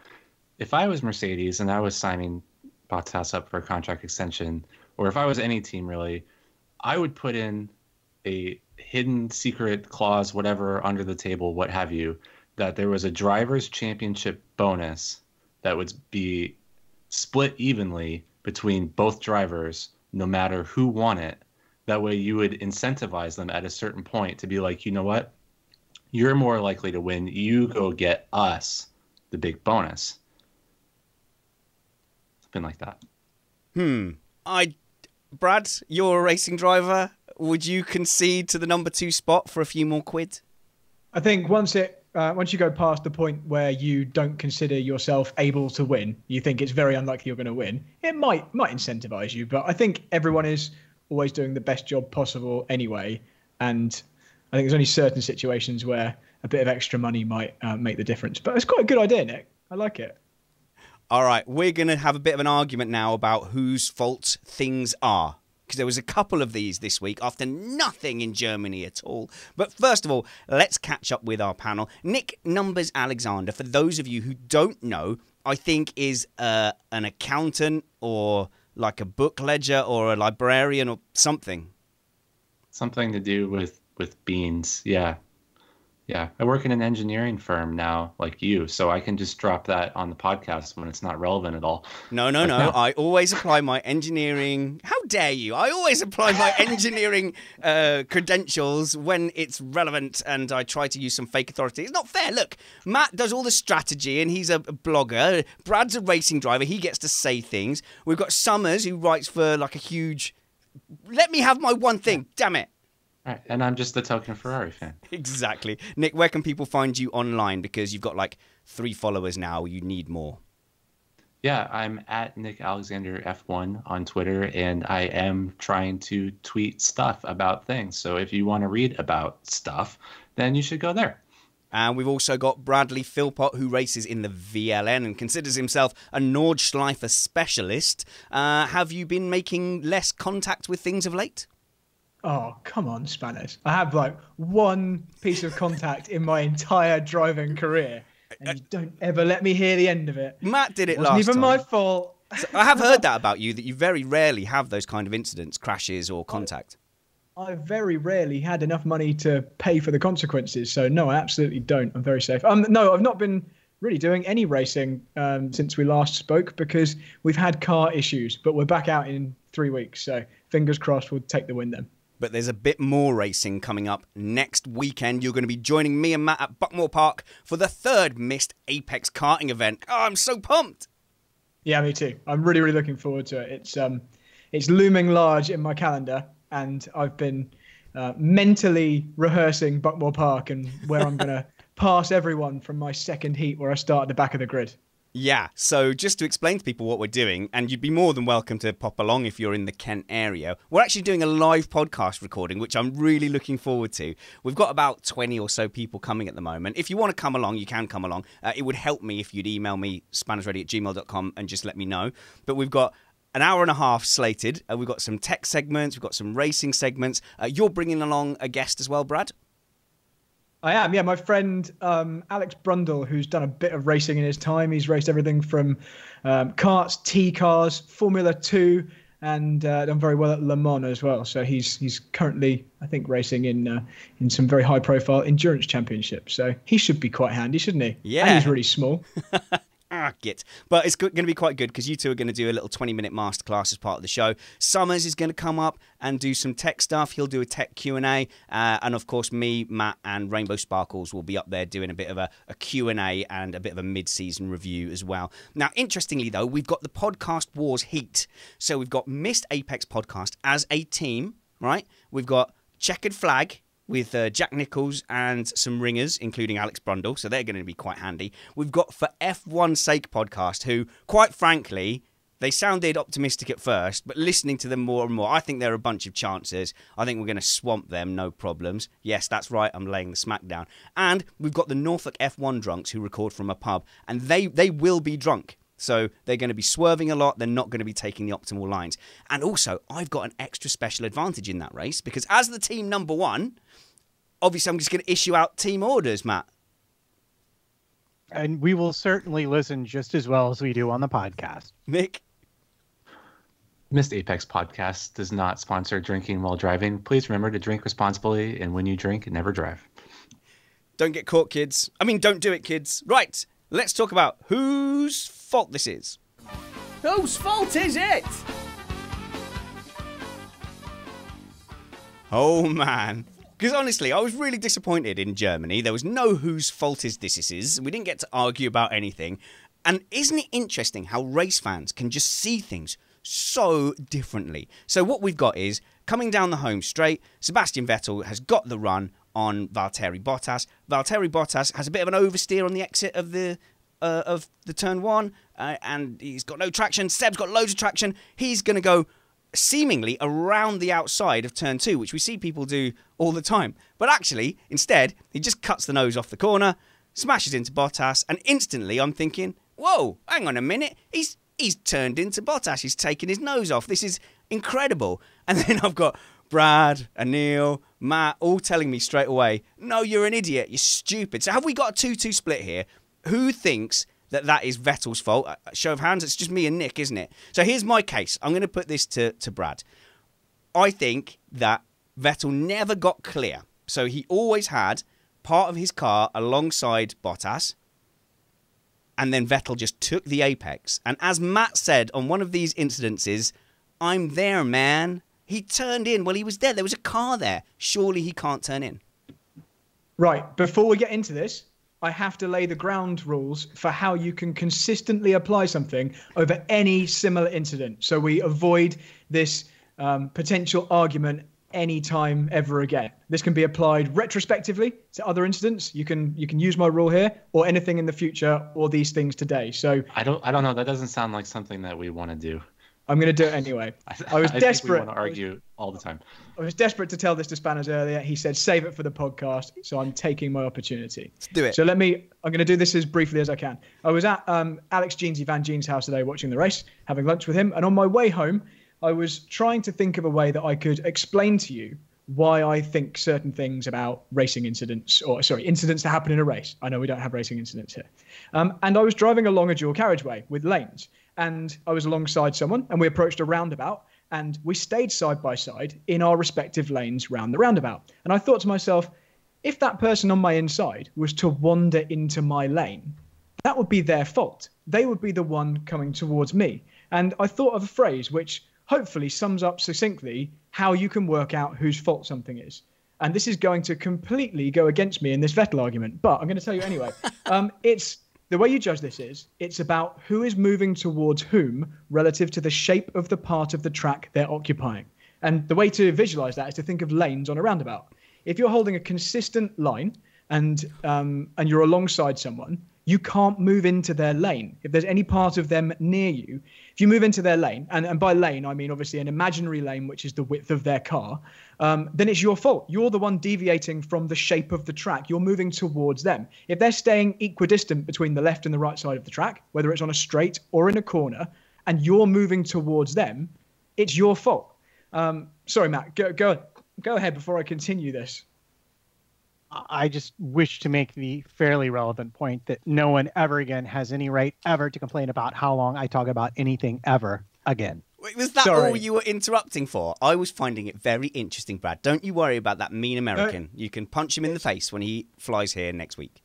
If I was Mercedes and I was signing Bottas up for a contract extension, or if I was any team really, I would put in a hidden secret clause, whatever, under the table, what have you, that there was a driver's championship bonus that would be split evenly between both drivers no matter who won it. That way you would incentivize them at a certain point to be like, you know what? You're more likely to win. You go get us the big bonus. Something like that. Brad, you're a racing driver. Would you concede to the number 2 spot for a few more quid? I think once you go past the point where you don't consider yourself able to win, you think it's very unlikely you're going to win, it might incentivize you. But I think everyone is always doing the best job possible anyway. And I think there's only certain situations where a bit of extra money might make the difference. But it's quite a good idea, Nick. I like it. All right, we're going to have a bit of an argument now about whose fault things are. Because there was a couple of these this week after nothing in Germany at all. But first of all, let's catch up with our panel. Nick Numbers Alexander, for those of you who don't know, I think is an accountant or like a book ledger or a librarian or something. Something to do with beans, yeah. Yeah, I work in an engineering firm now, like you, so I can just drop that on the podcast when it's not relevant at all. No. I always apply my engineering... How dare you? I always apply my engineering credentials when it's relevant, and I try to use some fake authority. It's not fair. Look, Matt does all the strategy, and he's a blogger. Brad's a racing driver. He gets to say things. We've got Summers, who writes for like a huge... Let me have my one thing. Damn it. Right, and I'm just the token Ferrari fan. Exactly. Nick, where can people find you online? Because you've got like 3 followers now. You need more. Yeah, I'm at Nick Alexander F1 on Twitter, and I am trying to tweet stuff about things. So if you want to read about stuff, then you should go there. And we've also got Bradley Philpott, who races in the VLN and considers himself a Nordschleifer specialist. Have you been making less contact with things of late? Oh, come on, Spanish. I have like one piece of contact in my entire driving career, and you don't ever let me hear the end of it. Matt did it last time. It wasn't even my time. fault. So I have heard that about you, that you very rarely have those kind of incidents, crashes or contact. I very rarely had enough money to pay for the consequences. So no, I absolutely don't. I'm very safe. No, I've not been really doing any racing since we last spoke because we've had car issues, but we're back out in 3 weeks. So fingers crossed we'll take the win then. But there's a bit more racing coming up next weekend. You're going to be joining me and Matt at Buckmore Park for the 3rd Missed Apex karting event. Oh, I'm so pumped. Yeah, me too. I'm really, really looking forward to it. It's looming large in my calendar, and I've been mentally rehearsing Buckmore Park and where I'm going to pass everyone from my second heat where I start at the back of the grid. Yeah, so just to explain to people what we're doing, and you'd be more than welcome to pop along if you're in the Kent area, we're actually doing a live podcast recording, which I'm really looking forward to. We've got about 20 or so people coming at the moment. If you want to come along, you can come along. It would help me if you'd email me, spannersready@gmail.com, and just let me know. But we've got an hour and a half slated. We've got some tech segments. We've got some racing segments. You're bringing along a guest as well, Brad? I am, yeah. My friend Alex Brundle, who's done a bit of racing in his time. He's raced everything from karts, T-cars, Formula 2, and done very well at Le Mans as well. So he's currently, I think, racing in some very high-profile endurance championships. So he should be quite handy, shouldn't he? Yeah. And he's really small. But it's going to be quite good because you two are going to do a little 20-minute masterclass as part of the show. Summers is going to come up and do some tech stuff. He'll do a tech Q&A. And, of course, me, Matt, and Rainbow Sparkles will be up there doing a bit of a Q&A and a bit of a mid-season review as well. Now, interestingly, though, we've got the Podcast Wars heat. So we've got Missed Apex Podcast as a team, right? We've got Checkered Flag with Jack Nichols and some ringers, including Alex Brundle, so they're going to be quite handy. We've got For F1's Sake podcast, who, quite frankly, they sounded optimistic at first, but listening to them more and more, I think they're a bunch of chances. I think we're going to swamp them, no problems. Yes, that's right, I'm laying the smack down. And we've got the Norfolk F1 drunks who record from a pub, and they will be drunk. So they're going to be swerving a lot. They're not going to be taking the optimal lines. And also, I've got an extra special advantage in that race because as the team number one, obviously I'm just going to issue out team orders, Matt. And we will certainly listen just as well as we do on the podcast. Nick? Missed Apex Podcast does not sponsor drinking while driving. Please remember to drink responsibly, and when you drink, never drive. Don't get caught, kids. I mean, don't do it, kids. Right, let's talk about whose fault this is. Whose fault is it? Oh, man. Because honestly, I was really disappointed in Germany. There was no whose fault is this is. We didn't get to argue about anything. And isn't it interesting how race fans can just see things so differently? So what we've got is, coming down the home straight, Sebastian Vettel has got the run on Valtteri Bottas. Valtteri Bottas has a bit of an oversteer on the exit of the turn one, and he's got no traction. Seb's got loads of traction. He's going to go seemingly around the outside of turn two, which we see people do all the time. But actually, instead, he just cuts the nose off the corner, smashes into Bottas, and instantly I'm thinking, whoa, hang on a minute. He's turned into Bottas. He's taken his nose off. This is incredible. And then I've got Brad, Anil, Matt, all telling me straight away, no, you're an idiot. You're stupid. So have we got a 2-2 split here? Who thinks that is Vettel's fault? Show of hands, it's just me and Nick, isn't it? So here's my case. I'm going to put this to Brad. I think that Vettel never got clear. So he always had part of his car alongside Bottas, and then Vettel just took the apex. And as Matt said on one of these incidences, I'm there, man. He turned in. Well, he was there. There was a car there. Surely he can't turn in. Right. Before we get into this, I have to lay the ground rules for how you can consistently apply something over any similar incident, so we avoid this potential argument anytime ever again. This can be applied retrospectively to other incidents. You can use my rule here, or anything in the future, or these things today. So I don't know. That doesn't sound like something that we want to do. I'm going to do it anyway. I was desperate. Think we want to argue all the time. I was desperate to tell this to Spanners earlier. He said, save it for the podcast. So I'm taking my opportunity. Let's do it. So I'm going to do this as briefly as I can. I was at Alex Jeansy Van Jean's house today watching the race, having lunch with him. And on my way home, I was trying to think of a way that I could explain to you why I think certain things about racing incidents, incidents that happen in a race. I know we don't have racing incidents here. And I was driving along a dual carriageway with lanes. And I was alongside someone, and we approached a roundabout, and we stayed side by side in our respective lanes round the roundabout. And I thought to myself, if that person on my inside was to wander into my lane, that would be their fault. They would be the one coming towards me. And I thought of a phrase which hopefully sums up succinctly how you can work out whose fault something is. And this is going to completely go against me in this Vettel argument, but I'm going to tell you anyway. The way you judge this is, it's about who is moving towards whom relative to the shape of the part of the track they're occupying. And the way to visualize that is to think of lanes on a roundabout. If you're holding a consistent line and you're alongside someone, you can't move into their lane. If there's any part of them near you, if you move into their lane, and by lane, I mean obviously an imaginary lane, which is the width of their car, then it's your fault. You're the one deviating from the shape of the track. You're moving towards them. If they're staying equidistant between the left and the right side of the track, whether it's on a straight or in a corner, and you're moving towards them, it's your fault. Sorry, Matt, go ahead before I continue this. I just wish to make the fairly relevant point that no one ever again has any right ever to complain about how long I talk about anything ever again. Was that all you were interrupting for? I was finding it very interesting, Brad. Don't you worry about that mean American. You can punch him in the face when he flies here next week.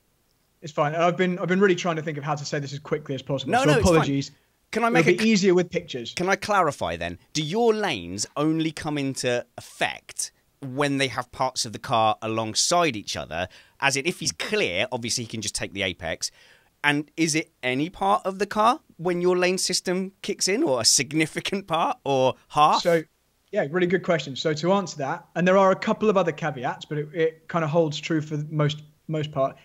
It's fine. I've been really trying to think of how to say this as quickly as possible. No, apologies. It's fine. Can I make it easier with pictures? Can I clarify then? Do your lanes only come into effect when they have parts of the car alongside each other? As in, if he's clear, obviously he can just take the apex. And is it any part of the car when your lane system kicks in, or a significant part, or half? So, yeah, really good question. So to answer that, and there are a couple of other caveats, but it kind of holds true for the most part.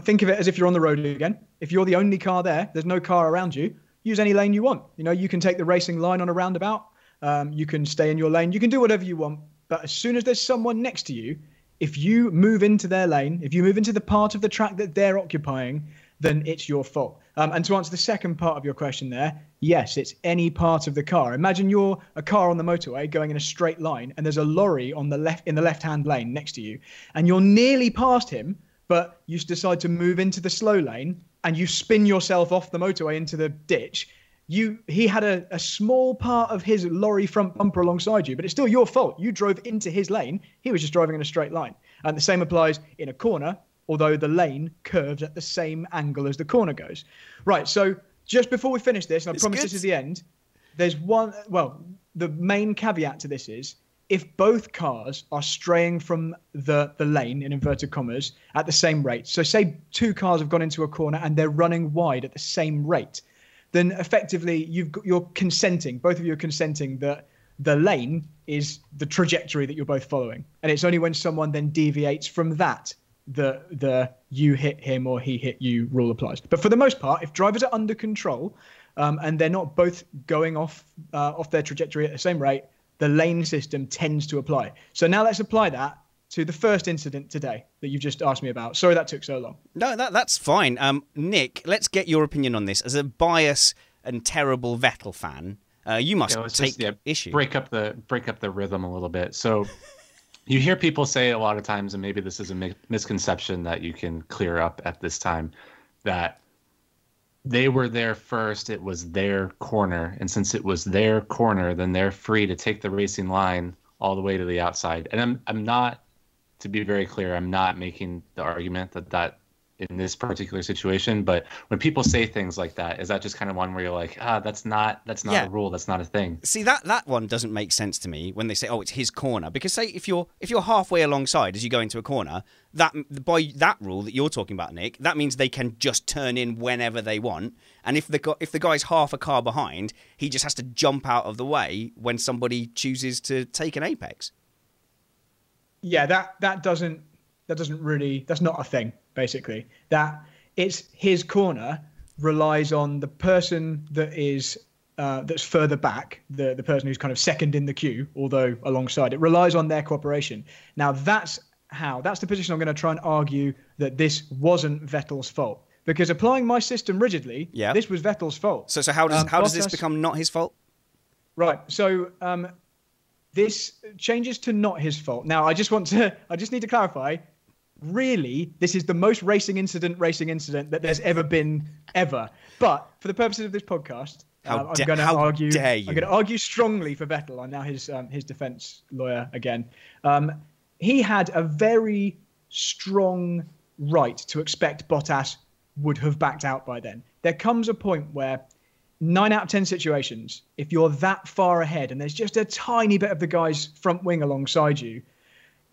Think of it as if you're on the road again. If you're the only car there, there's no car around you, use any lane you want. You know, you can take the racing line on a roundabout. You can stay in your lane. You can do whatever you want. But as soon as there's someone next to you, if you move into their lane, if you move into the part of the track that they're occupying, then it's your fault. And to answer the second part of your question there, yes, it's any part of the car. Imagine you're a car on the motorway going in a straight line, and there's a lorry on the left in the left-hand lane next to you, and you're nearly past him, but you decide to move into the slow lane, and you spin yourself off the motorway into the ditch. He had a small part of his lorry front bumper alongside you, but it's still your fault. You drove into his lane. He was just driving in a straight line. And the same applies in a corner, although the lane curves at the same angle as the corner goes. Right, so just before we finish this, and I promise this is the end, there's one, well, the main caveat to this is, if both cars are straying from the lane, in inverted commas, at the same rate, so say two cars have gone into a corner and they're running wide at the same rate, then effectively you're consenting, both of you are consenting that the lane is the trajectory that you're both following. And it's only when someone then deviates from that the you hit him or he hit you rule applies. But for the most part, if drivers are under control and they're not both going off their trajectory at the same rate, the lane system tends to apply. So now let's apply that to the first incident today that you've just asked me about. Sorry that took so long. No, that's fine. Nick, let's get your opinion on this. As a biased and terrible Vettel fan, you must take issue. Break up the rhythm a little bit. So you hear people say a lot of times, and maybe this is a misconception that you can clear up at this time, that they were there first, it was their corner, and since it was their corner, then they're free to take the racing line all the way to the outside. And I'm not, to be very clear, I'm not making the argument that in this particular situation, but when people say things like that, is that just kind of one where you're like, that's not a rule, that's not a thing? See, that one doesn't make sense to me when they say, oh, it's his corner, because say if you're halfway alongside as you go into a corner, that by that rule that you're talking about, Nick, that means they can just turn in whenever they want, and if the guy's half a car behind, he just has to jump out of the way when somebody chooses to take an apex. Yeah, that doesn't really, that's not a thing. Basically, that it's his corner relies on the person that is that's further back, the person who's kind of second in the queue, although alongside it, relies on their cooperation. Now that's the position I'm going to try and argue that this wasn't Vettel's fault, because applying my system rigidly, this was Vettel's fault. So how does this become not his fault? Right. So this changes to not his fault. Now I just need to clarify. Really, this is the most racing incident that there's ever been, ever. But for the purposes of this podcast, I'm going to argue strongly for Vettel. I'm now his defense lawyer again. He had a very strong right to expect Bottas would have backed out by then. There comes a point where 9 out of 10 situations, if you're that far ahead and there's just a tiny bit of the guy's front wing alongside you,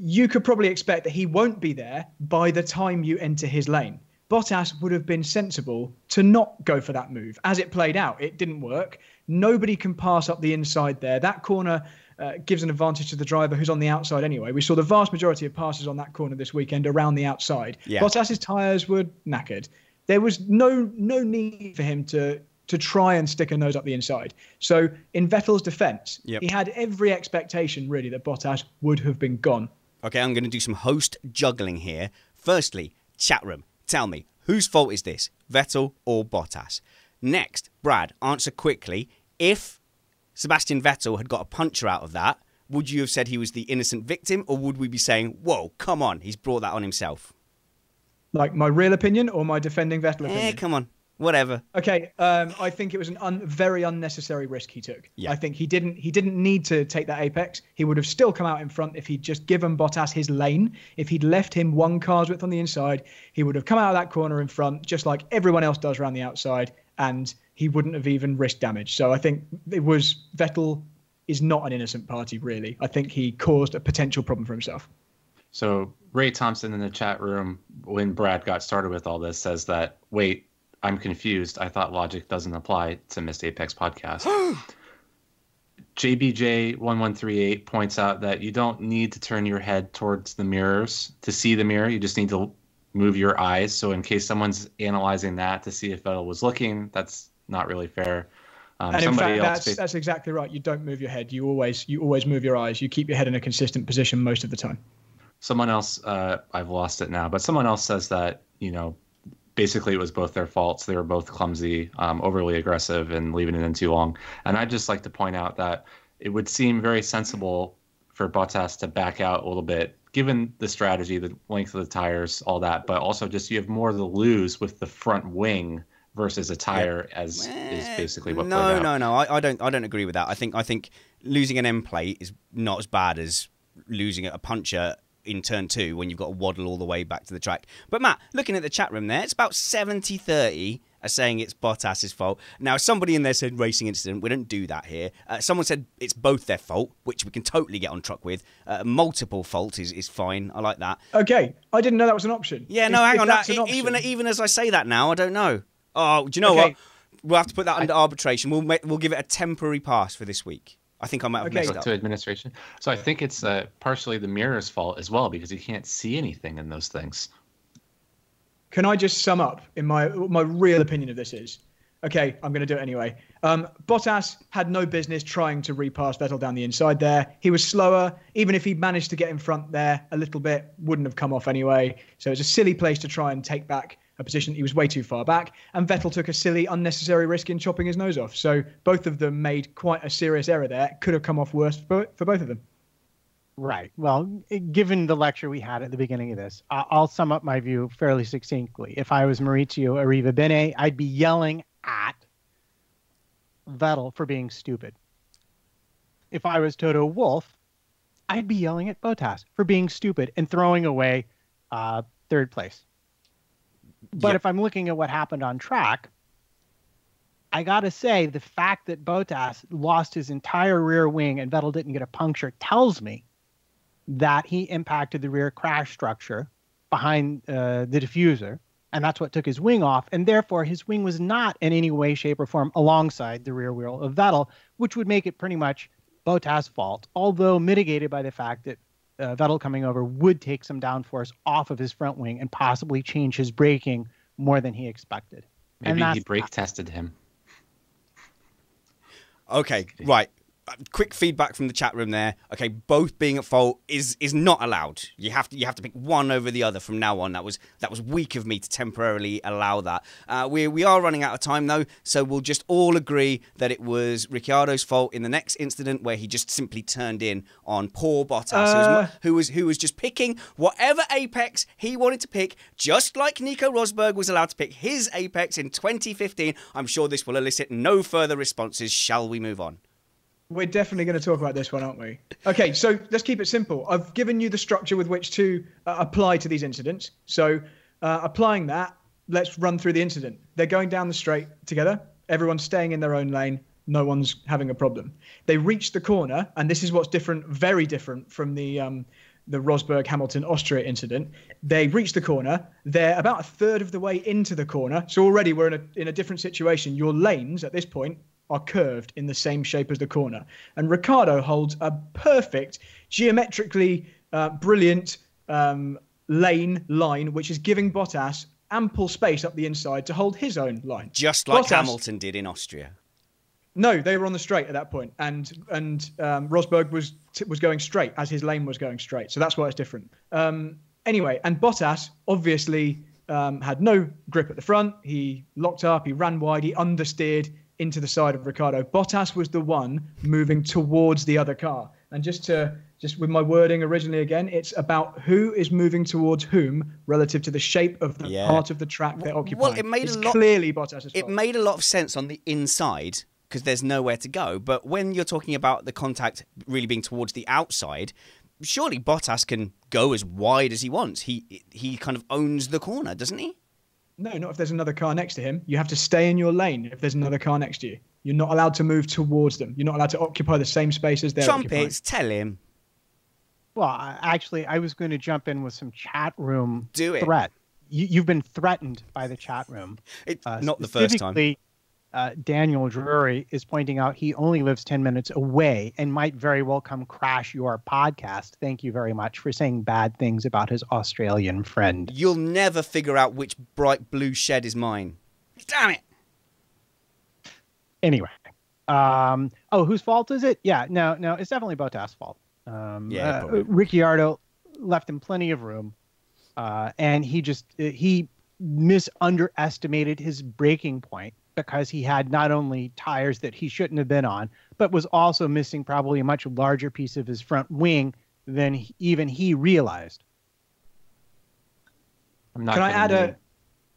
you could probably expect that he won't be there by the time you enter his lane. Bottas would have been sensible to not go for that move. As it played out, it didn't work. Nobody can pass up the inside there. That corner gives an advantage to the driver who's on the outside anyway. We saw the vast majority of passes on that corner this weekend around the outside. Yeah. Bottas's tyres were knackered. There was no need for him to try and stick a nose up the inside. So in Vettel's defence, he had every expectation, really, that Bottas would have been gone. Okay, I'm going to do some host juggling here. Firstly, chat room, tell me, whose fault is this, Vettel or Bottas? Next, Brad, answer quickly. If Sebastian Vettel had got a puncture out of that, would you have said he was the innocent victim, or would we be saying, whoa, come on, he's brought that on himself? Like my real opinion or my defending Vettel opinion? Come on. Whatever. Okay, I think it was a very unnecessary risk he took. Yeah. I think he didn't need to take that apex. He would have still come out in front if he'd just given Bottas his lane. If he'd left him 1 car's width on the inside, he would have come out of that corner in front, just like everyone else does around the outside, and he wouldn't have even risked damage. So I think Vettel is not an innocent party, really. I think he caused a potential problem for himself. So Ray Thompson in the chat room, when Brad got started with all this, says that, wait, I'm confused. I thought logic doesn't apply to Missed Apex podcast. JBJ1138 points out that you don't need to turn your head towards the mirrors to see the mirror. You just need to move your eyes. So in case someone's analyzing that to see if Vettel was looking, that's not really fair. And in fact, that's exactly right. You don't move your head. You always move your eyes. You keep your head in a consistent position most of the time. Someone else, I've lost it now, but someone else says that, basically it was both their faults. They were both clumsy, overly aggressive, and leaving it in too long. And I'd just like to point out that it would seem very sensible for Bottas to back out a little bit, given the strategy, the length of the tires, all that, but also just you have more to lose with the front wing versus a tire, is basically what played out. No. I don't agree with that. I think losing an end plate is not as bad as losing a puncher in turn 2 when you've got to waddle all the way back to the track. But Matt, looking at the chat room there, it's about 70-30 are saying it's Bottas's fault. Now, somebody in there said racing incident. We don't do that here. Someone said it's both their fault, which we can totally get on truck with. Multiple fault is fine. I like that. Okay, I didn't know that was an option. Yeah, no, hang on. Even as I say that now, I don't know. Oh, do you know what? We'll have to put that under arbitration. We'll give it a temporary pass for this week. I think I might have messed up. To administration. So I think it's partially the mirror's fault as well, because he can't see anything in those things. Can I just sum up in my real opinion of this is, okay, I'm going to do it anyway. Bottas had no business trying to repass Vettel down the inside there. He was slower. Even if he managed to get in front there a little bit, wouldn't have come off anyway. So it's a silly place to try and take back a position. He was way too far back, and Vettel took a silly, unnecessary risk in chopping his nose off. So both of them made quite a serious error there. Could have come off worse for both of them. Right. Well, given the lecture we had at the beginning of this, I'll sum up my view fairly succinctly. If I was Maurizio Arrivabene, I'd be yelling at Vettel for being stupid. If I was Toto Wolff, I'd be yelling at Bottas for being stupid and throwing away third place. But if I'm looking at what happened on track, I got to say the fact that Bottas lost his entire rear wing and Vettel didn't get a puncture tells me that he impacted the rear crash structure behind the diffuser, and that's what took his wing off, and therefore his wing was not in any way, shape, or form alongside the rear wheel of Vettel, which would make it pretty much Bottas' fault, although mitigated by the fact that Vettel coming over would take some downforce off of his front wing and possibly change his braking more than he expected. Maybe he brake tested him. Okay, right. Quick feedback from the chat room there. Okay, both being at fault is not allowed. You have to pick one over the other from now on. That was weak of me to temporarily allow that. We are running out of time though, so we'll just all agree that it was Ricciardo's fault in the next incident where he just simply turned in on poor Bottas, who was just picking whatever apex he wanted to pick, just like Nico Rosberg was allowed to pick his apex in 2015. I'm sure this will elicit no further responses. Shall we move on? We're definitely going to talk about this one, aren't we? Okay, so let's keep it simple. I've given you the structure with which to apply to these incidents. So applying that, let's run through the incident. They're going down the straight together. Everyone's staying in their own lane. No one's having a problem. They reach the corner, and this is what's different, very different from the Rosberg-Hamilton-Austria incident. They reach the corner. They're about a third of the way into the corner. So already we're in a different situation. Your lanes at this point are curved in the same shape as the corner. And Ricciardo holds a perfect, geometrically brilliant line, which is giving Bottas ample space up the inside to hold his own line. Just like Hamilton did in Austria. No, they were on the straight at that point, and Rosberg was going straight as his lane was going straight. So that's why it's different. Anyway, and Bottas obviously had no grip at the front. He locked up, he ran wide, he understeered into the side of Ricciardo. Bottas was the one moving towards the other car. And just with my wording originally again, it's about who is moving towards whom relative to the shape of the part of the track they're occupying. Well, clearly Bottas's fault. It made a lot of sense on the inside because there's nowhere to go. But when you're talking about the contact really being towards the outside, surely Bottas can go as wide as he wants. He kind of owns the corner, doesn't he? No, not if there's another car next to him. You have to stay in your lane if there's another car next to you. You're not allowed to move towards them. You're not allowed to occupy the same space as they're Trumpets, tell him. Well, actually, I was going to jump in with some chat room threat. You've been threatened by the chat room. It's not the first time. Daniel Drury is pointing out he only lives 10 minutes away and might very well come crash your podcast. Thank you very much for saying bad things about his Australian friend. You'll never figure out which bright blue shed is mine. Damn it. Anyway. Whose fault is it? Yeah, no, it's definitely Bottas' fault. Ricciardo left him plenty of room. And he underestimated his braking point, because he had not only tires that he shouldn't have been on, but was also missing probably a much larger piece of his front wing than even he realized. I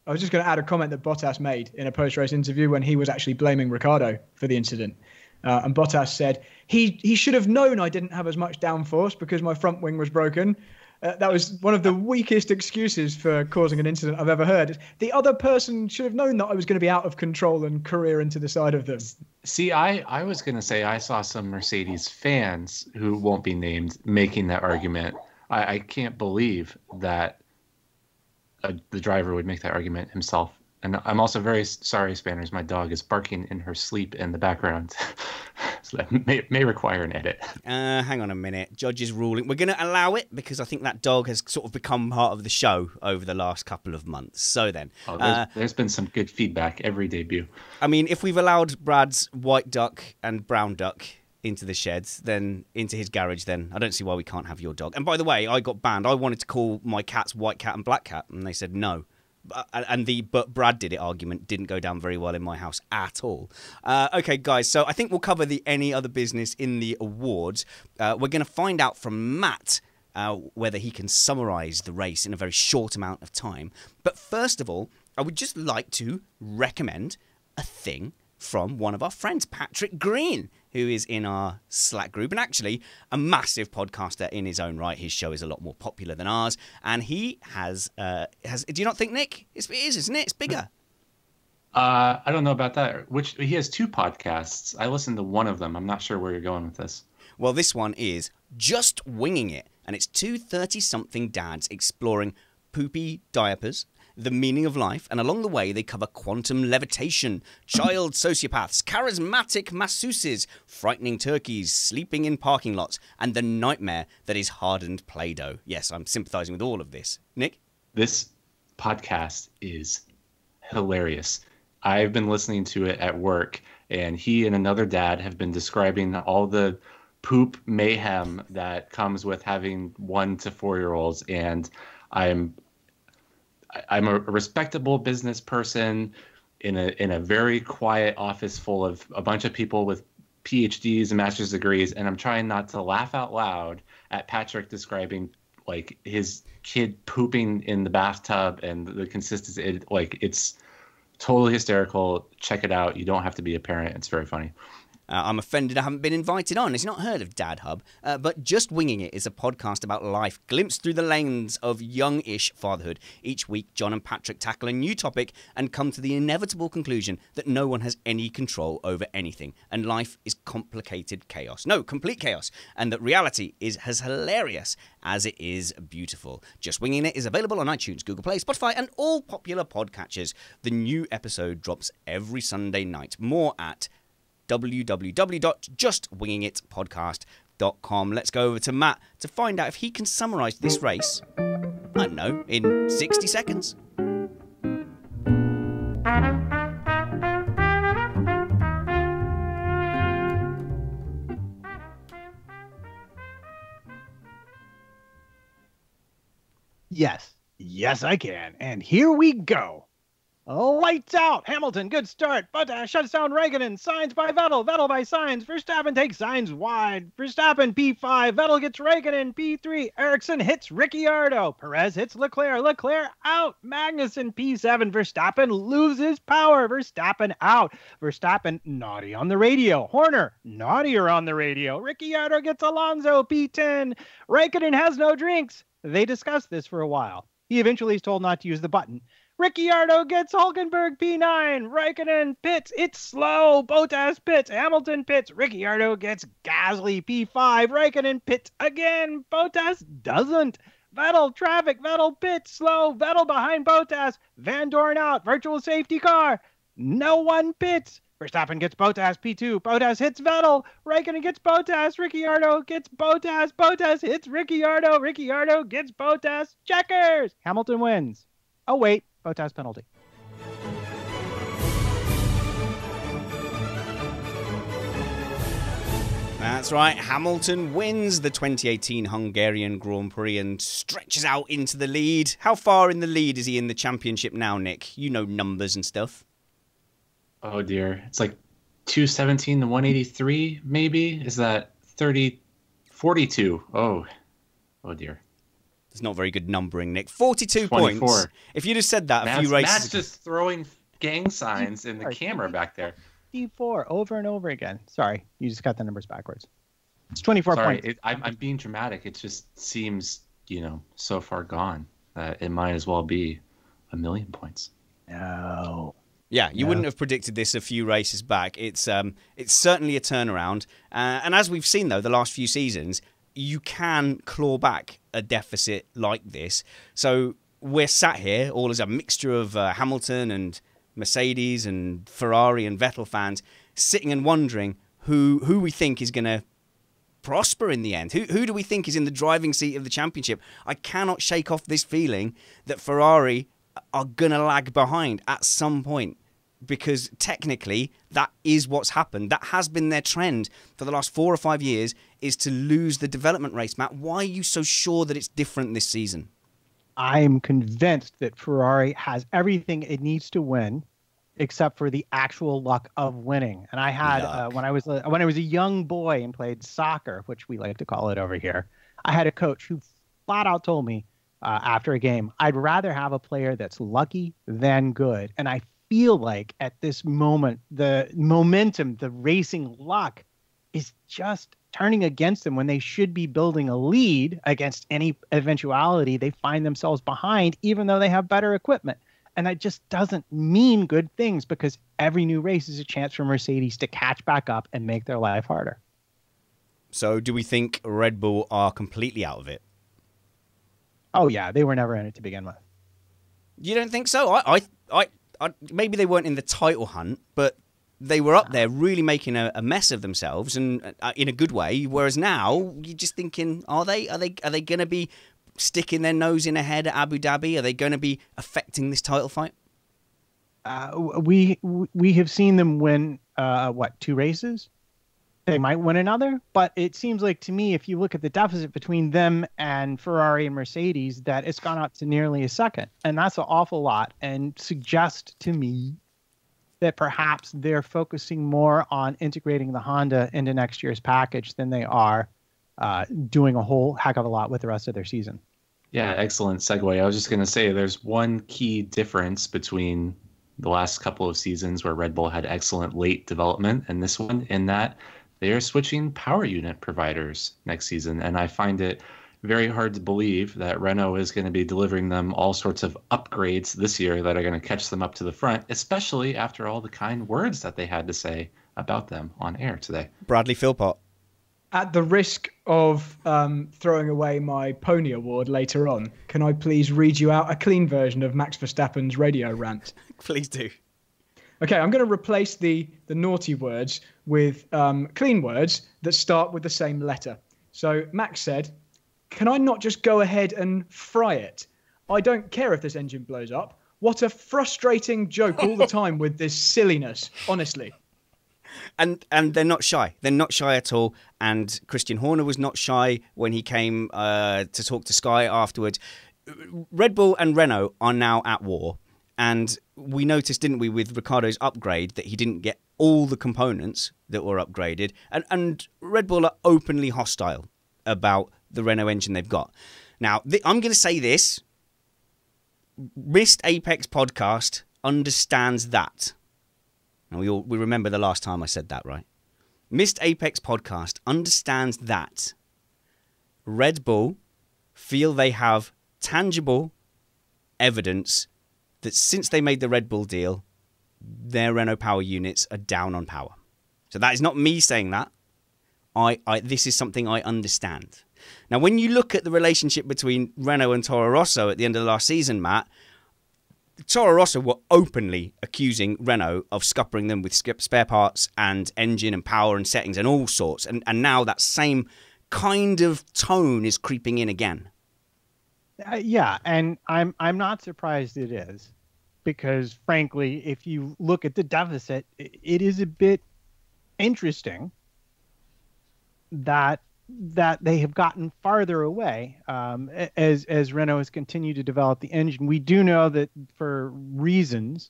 was just going to add a comment that Bottas made in a post-race interview when he was actually blaming Ricciardo for the incident. And Bottas said he should have known I didn't have as much downforce because my front wing was broken. That was one of the weakest excuses for causing an incident I've ever heard. The other person should have known that I was going to be out of control and career into the side of them. See, I was going to say I saw some Mercedes fans who won't be named making that argument. I can't believe that the driver would make that argument himself. And I'm also very sorry, Spanners. My dog is barking in her sleep in the background. So that may require an edit. Hang on a minute. Judge is ruling. We're going to allow it because I think that dog has sort of become part of the show over the last couple of months. So then. There's been some good feedback every debut. I mean, if we've allowed Brad's white duck and brown duck into the sheds, then into his garage, then I don't see why we can't have your dog. And by the way, I got banned. I wanted to call my cats white cat and black cat, and they said no. But Brad did it argument didn't go down very well in my house at all. Okay, guys, so I think we'll cover the any other business in the awards. We're going to find out from Matt whether he can summarise the race in a very short amount of time. But first of all, I would just like to recommend a thing from one of our friends, Patrick Green, who is in our Slack group and actually a massive podcaster in his own right. His show is a lot more popular than ours, and he has do you not think, Nick? It is, isn't it? It's bigger. I don't know about that. He has 2 podcasts. I listened to one of them. I'm not sure where you're going with this. Well, this one is Just Winging It, and it's 2 30-something dads exploring poopy diapers, the meaning of life, and along the way they cover quantum levitation, child sociopaths, charismatic masseuses, frightening turkeys, sleeping in parking lots, and the nightmare that is hardened Play-Doh. Yes, I'm sympathising with all of this. Nick? This podcast is hilarious. I've been listening to it at work, and he and another dad have been describing all the poop mayhem that comes with having 1 to 4-year-olds, and I'm a respectable business person in a very quiet office full of a bunch of people with PhDs and master's degrees, and I'm trying not to laugh out loud at Patrick describing like his kid pooping in the bathtub and the consistency. It's totally hysterical. Check it out. You don't have to be a parent. It's very funny. I'm offended I haven't been invited on. He's not heard of Dad Hub. But Just Winging It is a podcast about life, glimpsed through the lens of young-ish fatherhood. Each week, John and Patrick tackle a new topic and come to the inevitable conclusion that no one has any control over anything, and life is complicated chaos. No, complete chaos. And that reality is as hilarious as it is beautiful. Just Winging It is available on iTunes, Google Play, Spotify, and all popular podcatchers. The new episode drops every Sunday night. More at www.justwingingitpodcast.com. Let's go over to Matt to find out if he can summarise this race, I don't know, in 60 seconds. Yes, I can. And here we go. Lights out. Hamilton, good start. Bottas shuts down Raikkonen. Sainz by Vettel. Vettel by Sainz. Verstappen takes Sainz wide. Verstappen P5. Vettel gets Raikkonen P3. Ericsson hits Ricciardo. Perez hits Leclerc. Leclerc out. Magnussen P7. Verstappen loses power. Verstappen out. Verstappen naughty on the radio. Horner naughtier on the radio. Ricciardo gets Alonso P10. Raikkonen has no drinks. They discussed this for a while. He eventually is told not to use the button. Ricciardo gets Hulkenberg P9. Raikkonen pits. It's slow. Bottas pits. Hamilton pits. Ricciardo gets Gasly P5. Raikkonen pits again. Bottas doesn't. Vettel traffic. Vettel pits slow. Vettel behind Bottas. Van Dorn out. Virtual safety car. No one pits. Verstappen gets Bottas P2. Bottas hits Vettel. Raikkonen gets Bottas. Ricciardo gets Bottas. Bottas hits Ricciardo. Ricciardo gets Bottas. Checkers. Hamilton wins. Oh, wait. Bottas penalty. That's right. Hamilton wins the 2018 Hungarian Grand Prix and stretches out into the lead. How far in the lead is he in the championship now, Nick? You know numbers and stuff. Oh, dear. It's like 217 to 183, maybe? Is that 42? Oh, dear. It's not very good numbering, Nick. 42 24. points. If you'd have said that a few races Matt's just throwing gang signs in the camera back there. 24 over and over again. Sorry, you just got the numbers backwards. It's 24 Sorry, points. I'm being dramatic. It just seems, so far gone that it might as well be 1 million points. No. Yeah, you wouldn't have predicted this a few races back. It's certainly a turnaround. And as we've seen, though, the last few seasons, you can claw back a deficit like this. So we're sat here all as a mixture of Hamilton and Mercedes and Ferrari and Vettel fans sitting and wondering who we think is going to prosper in the end. Who do we think is in the driving seat of the championship? I cannot shake off this feeling that Ferrari are going to lag behind at some point, because technically that is what's happened. That has been their trend for the last 4 or 5 years, is to lose the development race. Matt, why are you so sure that it's different this season? I'm convinced that Ferrari has everything it needs to win, except for the actual luck of winning. And I had when I was a young boy and played soccer, which we like to call it over here, I had a coach who flat out told me after a game, I'd rather have a player that's lucky than good. And I feel like at this moment, the momentum, the racing luck is just turning against them when they should be building a lead against any eventuality. They find themselves behind, even though they have better equipment. And that just doesn't mean good things, because every new race is a chance for Mercedes to catch back up and make their life harder. So do we think Red Bull are completely out of it? Oh, yeah. They were never in it to begin with. You don't think so? I maybe they weren't in the title hunt, but they were up there really making a mess of themselves, and in a good way. Whereas now you're just thinking, are they going to be sticking their nose in ahead at Abu Dhabi? Are they going to be affecting this title fight? We have seen them win 2 races. They might win another, but it seems like to me, if you look at the deficit between them and Ferrari and Mercedes, that it's gone up to nearly a second, and that's an awful lot, and suggest to me that perhaps they're focusing more on integrating the Honda into next year's package than they are doing a whole heck of a lot with the rest of their season. Yeah, excellent segue. I was just going to say there's one key difference between the last couple of seasons where Red Bull had excellent late development and this one, in that they are switching power unit providers next season. And I find it very hard to believe that Renault is going to be delivering them all sorts of upgrades this year that are going to catch them up to the front, especially after all the kind words that they had to say about them on air today. Bradley Philpott. At the risk of throwing away my pony award later on, can I please read you out a clean version of Max Verstappen's radio rant? Please do. Okay, I'm going to replace the naughty words with clean words that start with the same letter. So Max said, "Can I not just go ahead and fry it? I don't care if this engine blows up. What a frustrating joke all the time with this silliness, honestly." And they're not shy. They're not shy at all. And Christian Horner was not shy when he came to talk to Sky afterwards. Red Bull and Renault are now at war. And we noticed, didn't we, with Ricciardo's upgrade, that he didn't get all the components that were upgraded. And Red Bull are openly hostile about the Renault engine they've got. Now, I'm going to say this. Missed Apex podcast understands that. And we remember the last time I said that, right? Missed Apex podcast understands that Red Bull feel they have tangible evidence that since they made the Red Bull deal, their Renault power units are down on power. So that is not me saying that. This is something I understand. Now, when you look at the relationship between Renault and Toro Rosso at the end of the last season, Matt, Toro Rosso were openly accusing Renault of scuppering them with spare parts and engine and power and settings and all sorts. And now that same kind of tone is creeping in again. Yeah, and I'm not surprised it is, because frankly, if you look at the deficit, it is a bit interesting that they have gotten farther away as Renault has continued to develop the engine. We do know that for reasons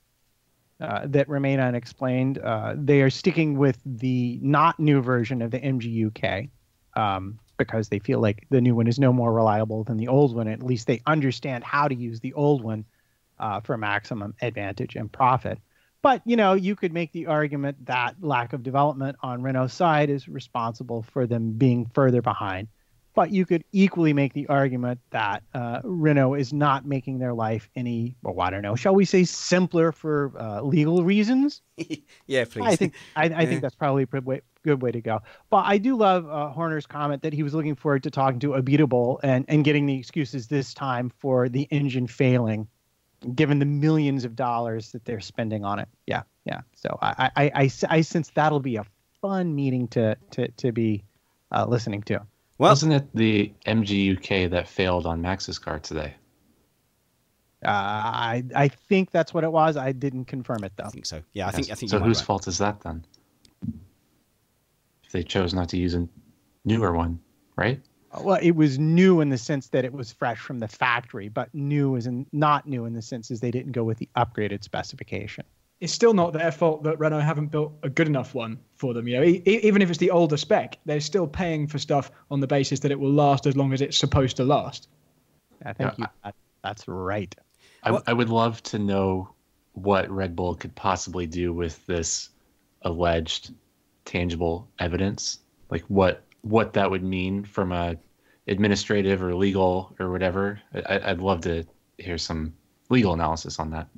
that remain unexplained, they are sticking with the not new version of the MG UK. Because they feel like the new one is no more reliable than the old one. At least they understand how to use the old one for maximum advantage and profit. But, you could make the argument that lack of development on Renault's side is responsible for them being further behind. But you could equally make the argument that Renault is not making their life any, well, I don't know, shall we say simpler for legal reasons? Yeah, please. I think that's probably a good way to go. But I do love Horner's comment that he was looking forward to talking to Abitable and getting the excuses this time for the engine failing, given the millions of dollars that they're spending on it. Yeah. So I sense that'll be a fun meeting to be listening to. Well, wasn't it the MG UK that failed on Max's car today? I think that's what it was. I didn't confirm it though. I think so. Yeah, I think. So whose fault is that then? If they chose not to use a newer one, right? Well, it was new in the sense that it was fresh from the factory, but not new in the sense as they didn't go with the upgraded specification. It's still not their fault that Renault haven't built a good enough one for them. Even if it's the older spec, they're still paying for stuff on the basis that it will last as long as it's supposed to last. I think that's right. I would love to know what Red Bull could possibly do with this alleged tangible evidence, like what that would mean from a administrative or legal or whatever. I'd love to hear some legal analysis on that.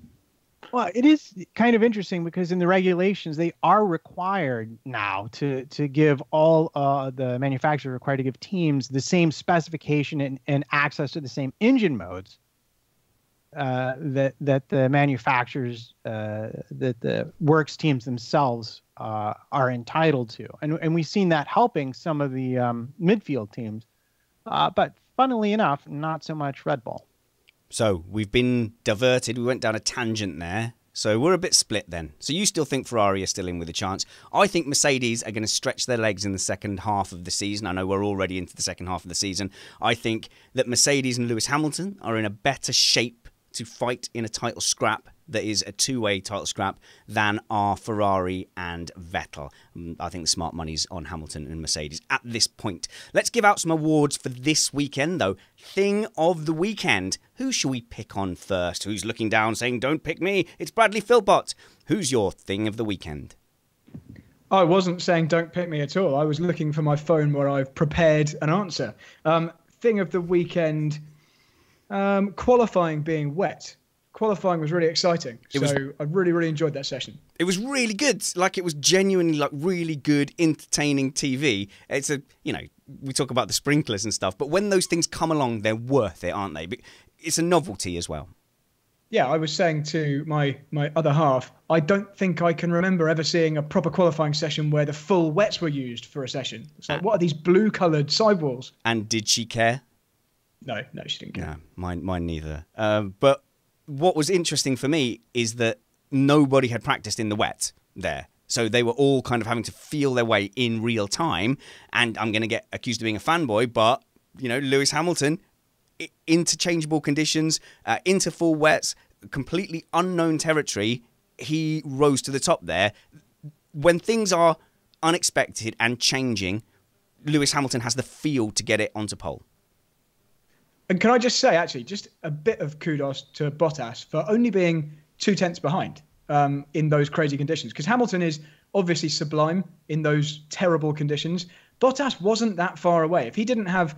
Well, it is kind of interesting because in the regulations, they are required now to give all the manufacturers required to give teams the same specification and access to the same engine modes that the manufacturers, that the works teams themselves are entitled to. And we've seen that helping some of the midfield teams. But funnily enough, not so much Red Bull. So we've been diverted. We went down a tangent there. So we're a bit split then. So you still think Ferrari are still in with a chance. I think Mercedes are going to stretch their legs in the second half of the season. I know we're already into the second half of the season. I think that Mercedes and Lewis Hamilton are in a better shape to fight in a title scrap that is a two-way title scrap than are Ferrari and Vettel. I think the smart money's on Hamilton and Mercedes at this point. Let's give out some awards for this weekend, though. Thing of the weekend. Who shall we pick on first? Who's looking down saying, don't pick me? It's Bradley Philpott. Who's your thing of the weekend? I wasn't saying don't pick me at all. I was looking for my phone where I've prepared an answer. Thing of the weekend, qualifying being wet. Qualifying was really exciting. I really, really enjoyed that session. It was really good. Like, it was genuinely, like, really good, entertaining TV. It's we talk about the sprinklers and stuff, but when those things come along, they're worth it, aren't they? But it's a novelty as well. Yeah, I was saying to my other half, I don't think I can remember ever seeing a proper qualifying session where the full wets were used for a session. It's like, what are these blue-coloured sidewalls? And did she care? No, she didn't care. No, mine neither. But what was interesting for me is that nobody had practiced in the wet there. So they were all kind of having to feel their way in real time. And I'm going to get accused of being a fanboy, but, Lewis Hamilton, interchangeable conditions, into full wets, completely unknown territory, he rose to the top there. When things are unexpected and changing, Lewis Hamilton has the feel to get it onto pole. And can I just say, actually, just a bit of kudos to Bottas for only being 2/10 behind in those crazy conditions. Because Hamilton is obviously sublime in those terrible conditions. Bottas wasn't that far away. If he didn't have,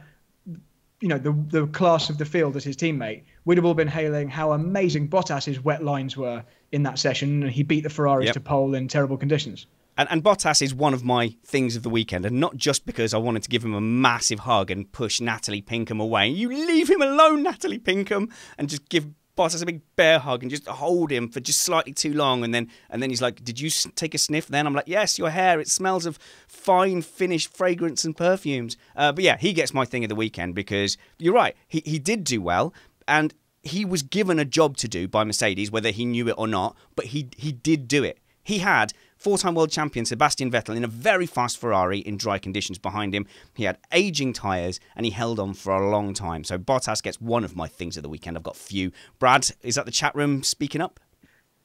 the class of the field as his teammate, we'd have all been hailing how amazing Bottas's wet lines were in that session. He beat the Ferraris to pole in terrible conditions. And Bottas is one of my things of the weekend, and not just because I wanted to give him a massive hug and push Natalie Pinkham away. You leave him alone, Natalie Pinkham, and just give Bottas a big bear hug and just hold him for just slightly too long. And then he's like, did you take a sniff then? I'm like, yes, your hair, it smells of fine finished fragrance and perfumes. But yeah, he gets my thing of the weekend because you're right. He did do well, and he was given a job to do by Mercedes, whether he knew it or not, but he did do it. He had four-time world champion Sebastian Vettel in a very fast Ferrari in dry conditions behind him. He had aging tyres, and he held on for a long time. So Bottas gets one of my things of the weekend. I've got a few. Brad, is that the chat room speaking up?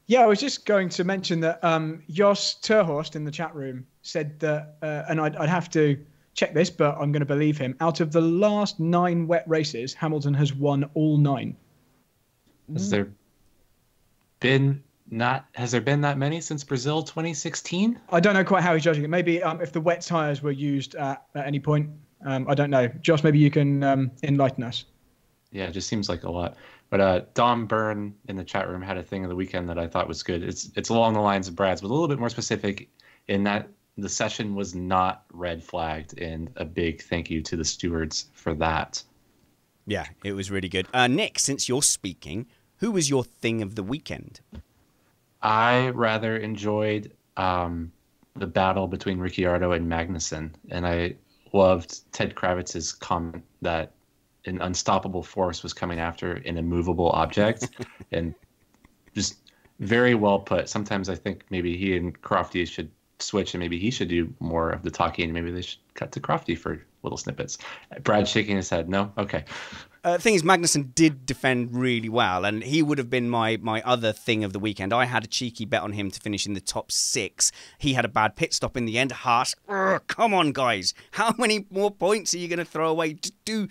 Yeah, I was just going to mention that Jos Terhorst in the chat room said that, and I'd have to check this, but I'm going to believe him. Out of the last 9 wet races, Hamilton has won all 9. Has there been Has there been that many since Brazil 2016? I don't know quite how he's judging it. Maybe if the wet tires were used at any point. I don't know. Josh, maybe you can enlighten us. Yeah, it just seems like a lot. But Dom Byrne in the chat room had a thing of the weekend that I thought was good. It's along the lines of Brad's, but a little bit more specific in that the session was not red flagged, and a big thank you to the stewards for that. Yeah, it was really good. Nick, since you're speaking, who was your thing of the weekend? I rather enjoyed the battle between Ricciardo and Magnussen, and I loved Ted Kravitz's comment that an unstoppable force was coming after an immovable object, and just very well put. Sometimes I think maybe he and Crofty should switch, and maybe he should do more of the talking. Maybe they should cut to Crofty for little snippets. Brad shaking his head. No? Okay. The thing is, Magnussen did defend really well, and he would have been my other thing of the weekend. I had a cheeky bet on him to finish in the top 6. He had a bad pit stop in the end. Haas, come on, guys. How many more points are you going to throw away? Just do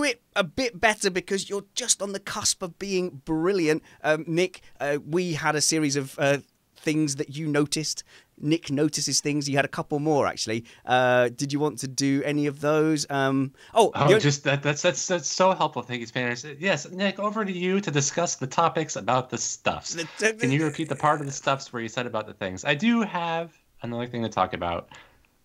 it a bit better, because you're just on the cusp of being brilliant. Nick, we had a series of things that you noticed. Nick notices things. You had a couple more, actually. Did you want to do any of those? Just that's so helpful. Thank you, Spanish. Yes, Nick, over to you to discuss the topics about the stuffs. Can you repeat the part of the stuffs where you said about the things? I do have another thing to talk about.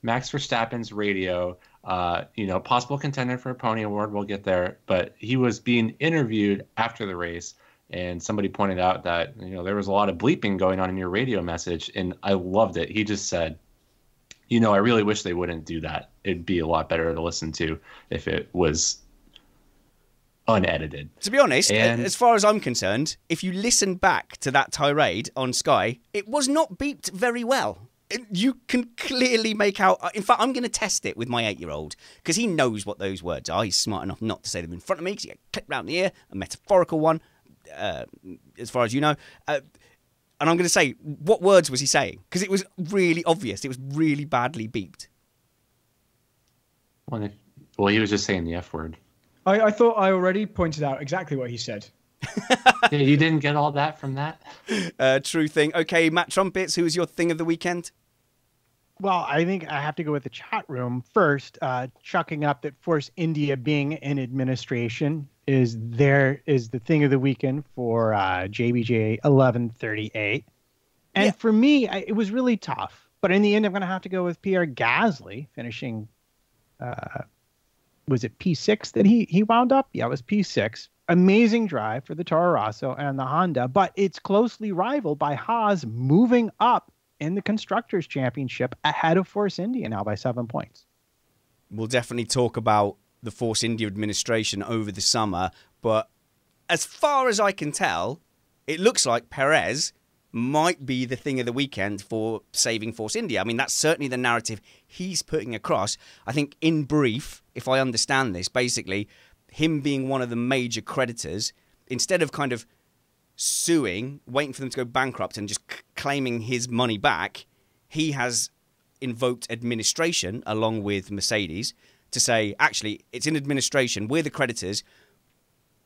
Max Verstappen's radio. Possible contender for a Pony Award. We'll get there. But he was being interviewed after the race, and somebody pointed out that there was a lot of bleeping going on in your radio message, and I loved it. He just said, I really wish they wouldn't do that. It'd be a lot better to listen to if it was unedited. To be honest, as far as I'm concerned, if you listen back to that tirade on Sky, it was not beeped very well. You can clearly make out. In fact, I'm going to test it with my 8-year-old, because he knows what those words are. He's smart enough not to say them in front of me, because he get clipped round the ear, a metaphorical one, as far as you know. And I'm going to say, what words was he saying? Because it was really obvious. It was really badly beeped. Well, he was just saying the F word. I thought I already pointed out exactly what he said. Yeah, you didn't get all that from that? True thing. Okay, Matt Trumpets, who was your thing of the weekend? Well, I think I have to go with the chat room first, chucking up that Force India being in administration is the thing of the weekend for JBJ 1138. And for me, it was really tough. But in the end, I'm going to have to go with Pierre Gasly finishing, was it P6 that he wound up? Yeah, it was P6. Amazing drive for the Toro Rosso and the Honda, but it's closely rivaled by Haas moving up in the Constructors' Championship ahead of Force India now by 7 points. We'll definitely talk about the Force India administration over the summer, but as far as I can tell, it looks like Perez might be the thing of the weekend for saving Force India. I mean, that's certainly the narrative he's putting across. I think in brief, if I understand this, basically, him being one of the major creditors, instead of kind of suing, waiting for them to go bankrupt and just claiming his money back, he has invoked administration along with Mercedes to say, actually, it's in administration, we're the creditors.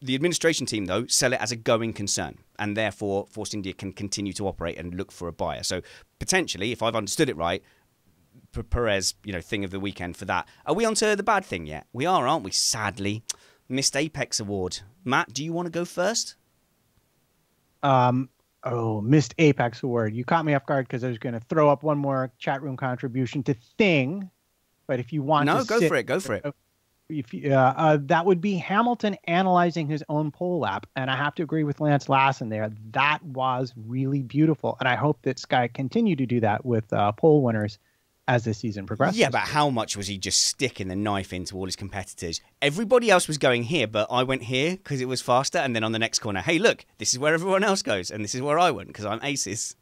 The administration team, though, sell it as a going concern, and therefore Force India can continue to operate and look for a buyer. So potentially, if I've understood it right, Perez, thing of the weekend for that. Are we on to the bad thing yet? We are, aren't we? Sadly. Missed Apex Award. Matt, do you want to go first? Missed Apex Award. You caught me off guard because I was going to throw up one more chat room contribution to Thing. But if you want to go for it. Go for it. If that would be Hamilton analyzing his own pole lap. And I have to agree with Lance Lassen there. That was really beautiful. And I hope that Sky continue to do that with pole winners as the season progresses. Yeah, but how much was he just sticking the knife into all his competitors? Everybody else was going here, but I went here because it was faster. And then on the next corner, hey, look, this is where everyone else goes. And this is where I went because I'm aces.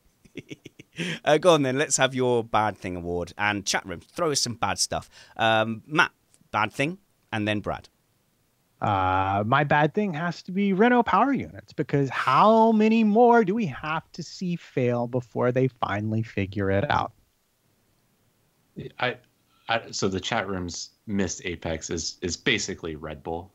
Go on then, let's have your bad thing award. And chat room, throw us some bad stuff. Matt, bad thing, and then Brad. My bad thing has to be Renault power units, because how many more do we have to see fail before they finally figure it out? So the chat room's missed Apex is basically Red Bull.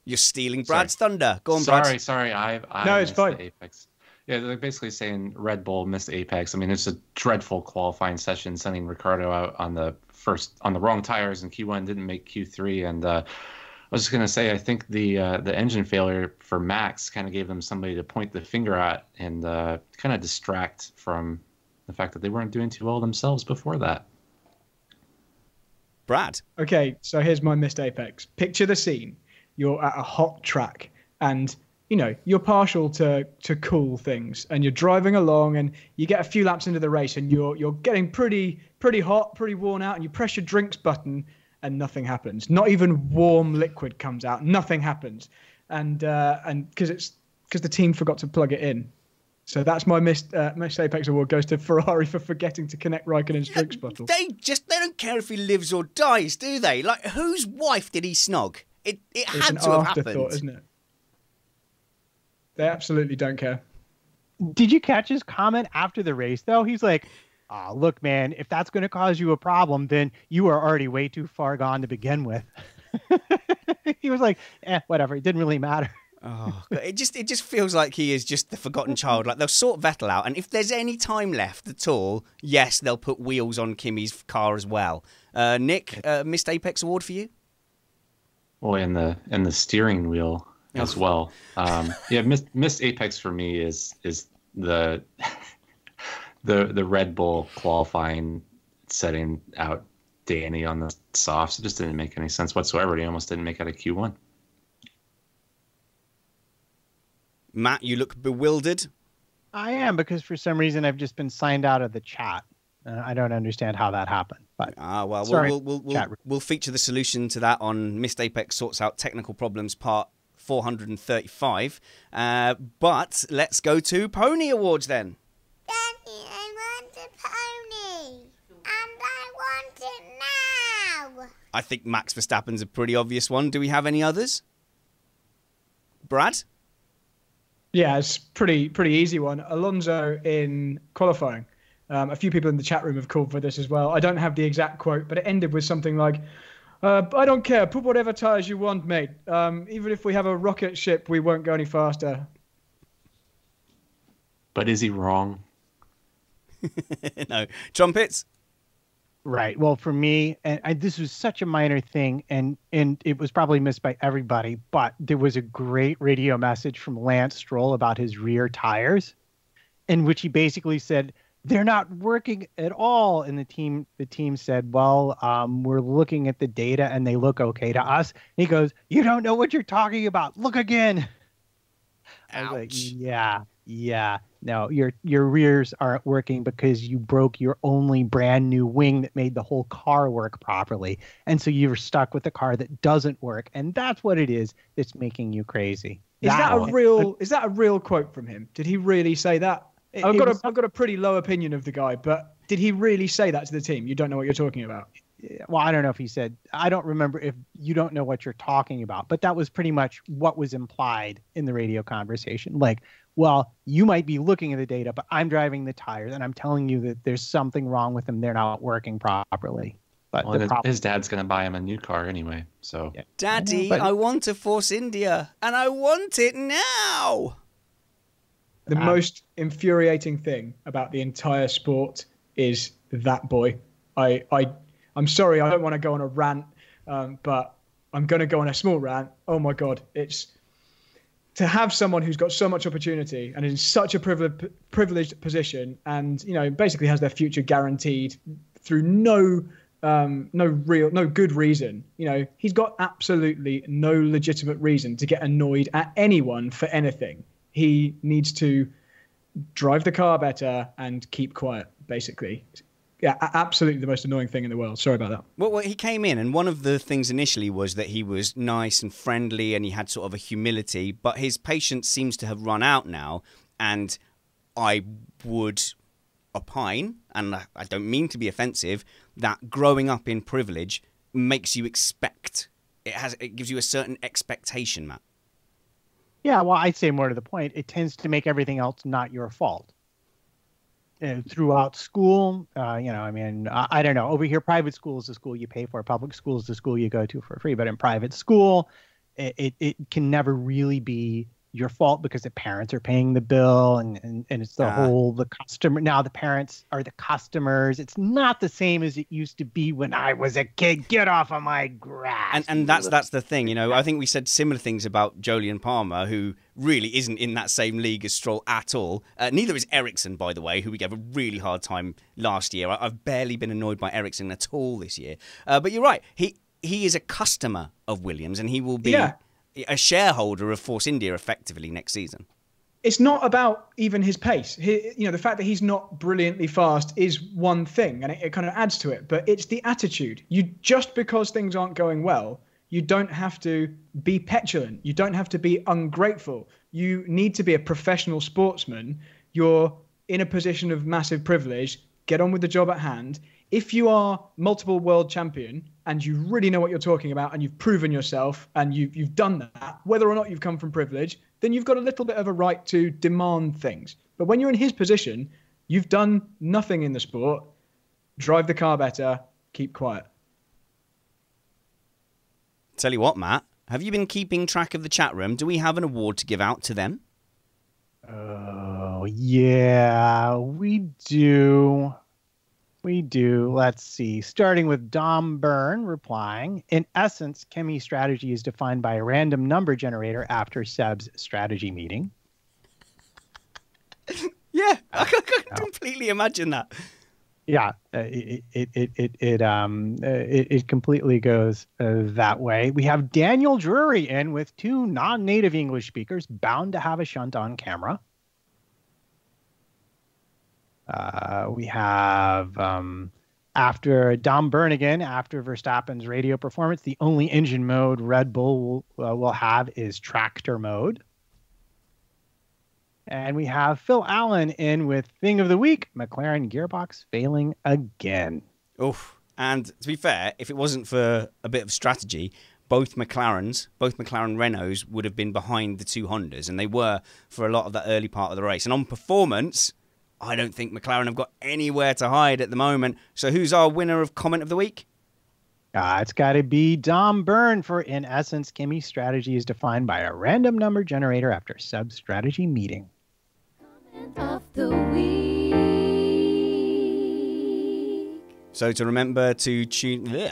You're stealing Brad's thunder. Go on, Brad. Sorry. I No, it's missed fine. the Apex. Yeah, they're basically saying Red Bull missed Apex. I mean, it's a dreadful qualifying session, sending Ricardo out on the wrong tires in Q1, didn't make Q3, and I was just gonna say, I think the engine failure for Max kind of gave them somebody to point the finger at and kind of distract from the fact that they weren't doing too well themselves before that. Brad. Okay, so here's my missed Apex. Picture the scene. You're at a hot track and you're partial to cool things, and you're driving along and you get a few laps into the race and you're getting pretty hot, pretty worn out, and you press your drinks button and nothing happens. Not even warm liquid comes out. Nothing happens. And because the team forgot to plug it in. So that's my missed Apex award, goes to Ferrari for forgetting to connect Raikkonen's drinks bottle. They don't care if he lives or dies, do they? Like, whose wife did he snog? It had to have happened, isn't it? They absolutely don't care. Did you catch his comment after the race, though? He's like, oh, look, man, if that's going to cause you a problem, then you are already way too far gone to begin with. He was like, whatever. It didn't really matter. Oh, it just feels like he is just the forgotten child. Like, they'll sort Vettel out, and if there's any time left at all, yes, they'll put wheels on Kimi's car as well. Nick, missed Apex award for you? Well, and the steering wheel as well. Yeah, missed Apex for me is the Red Bull qualifying, setting out Danny on the softs. It just didn't make any sense whatsoever. He almost didn't make out of Q1. Matt, you look bewildered. I am, because for some reason I've just been signed out of the chat. I don't understand how that happened. But well, sorry, we'll feature the solution to that on Missed Apex Sorts Out Technical Problems Part 435. But let's go to Pony Awards then. Daddy, I want a pony, and I want it now. I think Max Verstappen's a pretty obvious one. Do we have any others? Brad? Yeah, it's pretty easy one. Alonso in qualifying. A few people in the chat room have called for this as well. I don't have the exact quote, but it ended with something like, I don't care. Put whatever tires you want, mate. Even if we have a rocket ship, we won't go any faster. But is he wrong? No. Trumpets? Right. Well, for me, and this was such a minor thing, and it was probably missed by everybody, but there was a great radio message from Lance Stroll about his rear tires, in which he basically said, they're not working at all. And the team said, well, we're looking at the data and they look okay to us. And he goes, you don't know what you're talking about. Look again. I was like, yeah. No, your rears aren't working because you broke your only brand new wing that made the whole car work properly. And so you're stuck with a car that doesn't work. And that's what it is that's making you crazy. Is that a real quote from him? Did he really say that? I've got a pretty low opinion of the guy, but did he really say that to the team? You don't know what you're talking about. Well, I don't know if he said, I don't remember if you don't know what you're talking about, but that was pretty much what was implied in the radio conversation. Like, well, you might be looking at the data, but I'm driving the tires and I'm telling you that there's something wrong with them. They're not working properly. But his dad's going to buy him a new car anyway. So, yeah. Daddy, I want to Force India and I want it now. The most infuriating thing about the entire sport is that boy. I'm sorry, I don't want to go on a rant, but I'm going to go on a small rant. Oh my God, it's to have someone who's got so much opportunity and is in such a privileged position, and basically has their future guaranteed through no good reason. He's got absolutely no legitimate reason to get annoyed at anyone for anything. He needs to drive the car better and keep quiet, basically. Yeah, absolutely the most annoying thing in the world. Sorry about that. Well, he came in, and one of the things initially was that he was nice and friendly, and he had sort of a humility, but his patience seems to have run out now, and I would opine, and I don't mean to be offensive, that growing up in privilege makes you expect. It gives you a certain expectation, Matt. Yeah, well, I'd say more to the point, it tends to make everything else not your fault. Throughout school, I don't know. Over here, private school is the school you pay for. Public school is the school you go to for free. But in private school, it can never really be your fault because the parents are paying the bill and it's the customer. Now the parents are the customers. It's not the same as it used to be when I was a kid. Get off of my grass. And that's the thing, you know. I think we said similar things about Jolyon Palmer, who really isn't in that same league as Stroll at all. Neither is Ericsson, by the way, who we gave a really hard time last year. I've barely been annoyed by Ericsson at all this year. But you're right. He is a customer of Williams, and he will be a shareholder of Force India effectively next season. It's not about even his pace. The fact that he's not brilliantly fast is one thing, and it kind of adds to it. But it's the attitude. Just because things aren't going well, you don't have to be petulant. You don't have to be ungrateful. You need to be a professional sportsman. You're in a position of massive privilege. Get on with the job at hand. If you are multiple world champion and you really know what you're talking about and you've proven yourself and you've done that, whether or not you've come from privilege, then you've got a little bit of a right to demand things. But when you're in his position, you've done nothing in the sport. Drive the car better. Keep quiet. Tell you what, Matt, have you been keeping track of the chat room? Do we have an award to give out to them? Oh, yeah, we do. We do. Let's see. Starting with Dom Byrne replying, in essence, Chemi strategy is defined by a random number generator after Seb's strategy meeting. Yeah, I can completely imagine that. Yeah, it completely goes that way. We have Daniel Drury in with 2 non-native English speakers bound to have a shunt on camera. We have, after Dom Byrne again, after Verstappen's radio performance, the only engine mode Red Bull will have is tractor mode. And we have Phil Allen in with Thing of the Week, McLaren gearbox failing again. Oof. And to be fair, if it wasn't for a bit of strategy, both McLaren Renaults would have been behind the 2 Hondas, and they were for a lot of the early part of the race. And on performance, I don't think McLaren have got anywhere to hide at the moment. So who's our winner of Comment of the Week? It's got to be Dom Byrne for, in essence, Chemi's strategy is defined by a random number generator after sub-strategy meeting. Comment of the Week. So to remember to tune...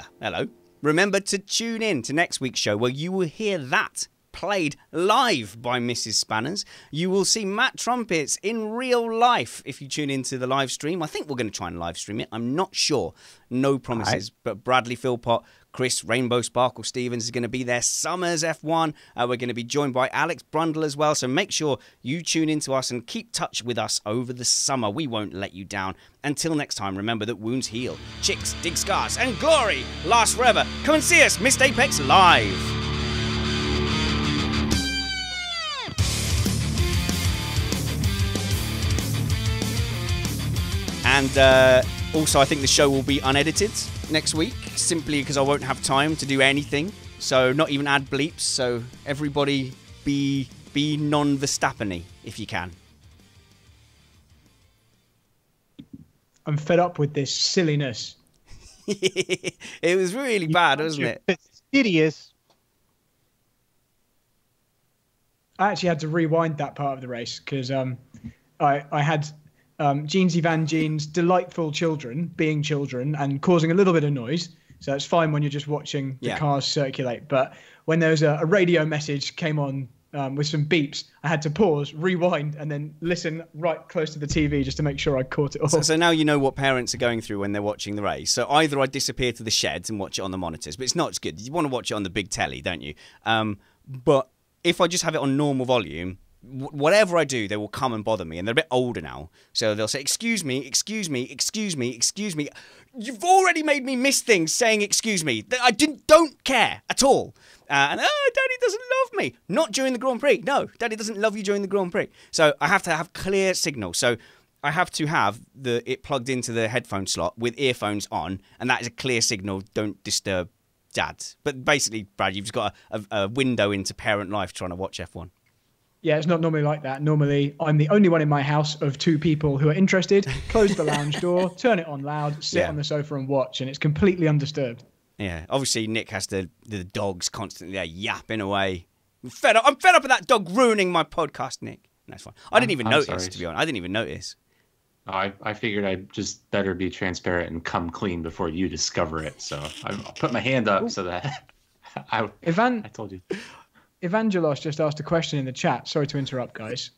Remember to tune in to next week's show where you will hear that played live by Mrs. Spanners. You will see Matt Trumpets in real life if you tune into the live stream. I think we're going to try and live stream it. I'm not sure. No promises. But Bradley Philpott, Chris Rainbow Sparkle Stevens is going to be there. Summers F1. We're going to be joined by Alex Brundle as well. So make sure you tune into us and keep touch with us over the summer. We won't let you down. Until next time, remember that wounds heal, chicks dig scars, and glory lasts forever. Come and see us, Missed Apex live. And also, I think the show will be unedited next week, simply because I won't have time to do anything. So not even add bleeps. So everybody be non-Verstappen-y if you can. I'm fed up with this silliness. It was really bad, wasn't it? Fastidious. I actually had to rewind that part of the race because I had... Jeansy Van Jean's delightful children being children and causing a little bit of noise. So it's fine when you're just watching the cars circulate. But when there was a radio message came on with some beeps, I had to pause, rewind, and then listen right close to the TV just to make sure I caught it all. So now you know what parents are going through when they're watching the race. So either I disappear to the sheds and watch it on the monitors, but it's not as good. You want to watch it on the big telly, don't you? But if I just have it on normal volume, whatever I do, they will come and bother me. And they're a bit older now. So they'll say, excuse me, excuse me, excuse me, excuse me. You've already made me miss things saying excuse me. I don't care at all. And, Daddy doesn't love me. Not during the Grand Prix. No, Daddy doesn't love you during the Grand Prix. So I have to have clear signal. So I have to have it plugged into the headphone slot with earphones on. And that is a clear signal. Don't disturb Dad. But basically, Brad, you've just got a window into parent life trying to watch F1. Yeah, it's not normally like that. Normally, I'm the only one in my house of 2 people who are interested. Close the lounge door, turn it on loud, sit on the sofa and watch, and it's completely undisturbed. Yeah, obviously Nick has the dogs constantly there yapping away. I'm fed up with that dog ruining my podcast, Nick. That's fine. I didn't even notice, sorry. to be honest. I didn't even notice. I figured I'd just better be transparent and come clean before you discover it. So I put my hand up so that I told you. Evangelos just asked a question in the chat. Sorry to interrupt, guys.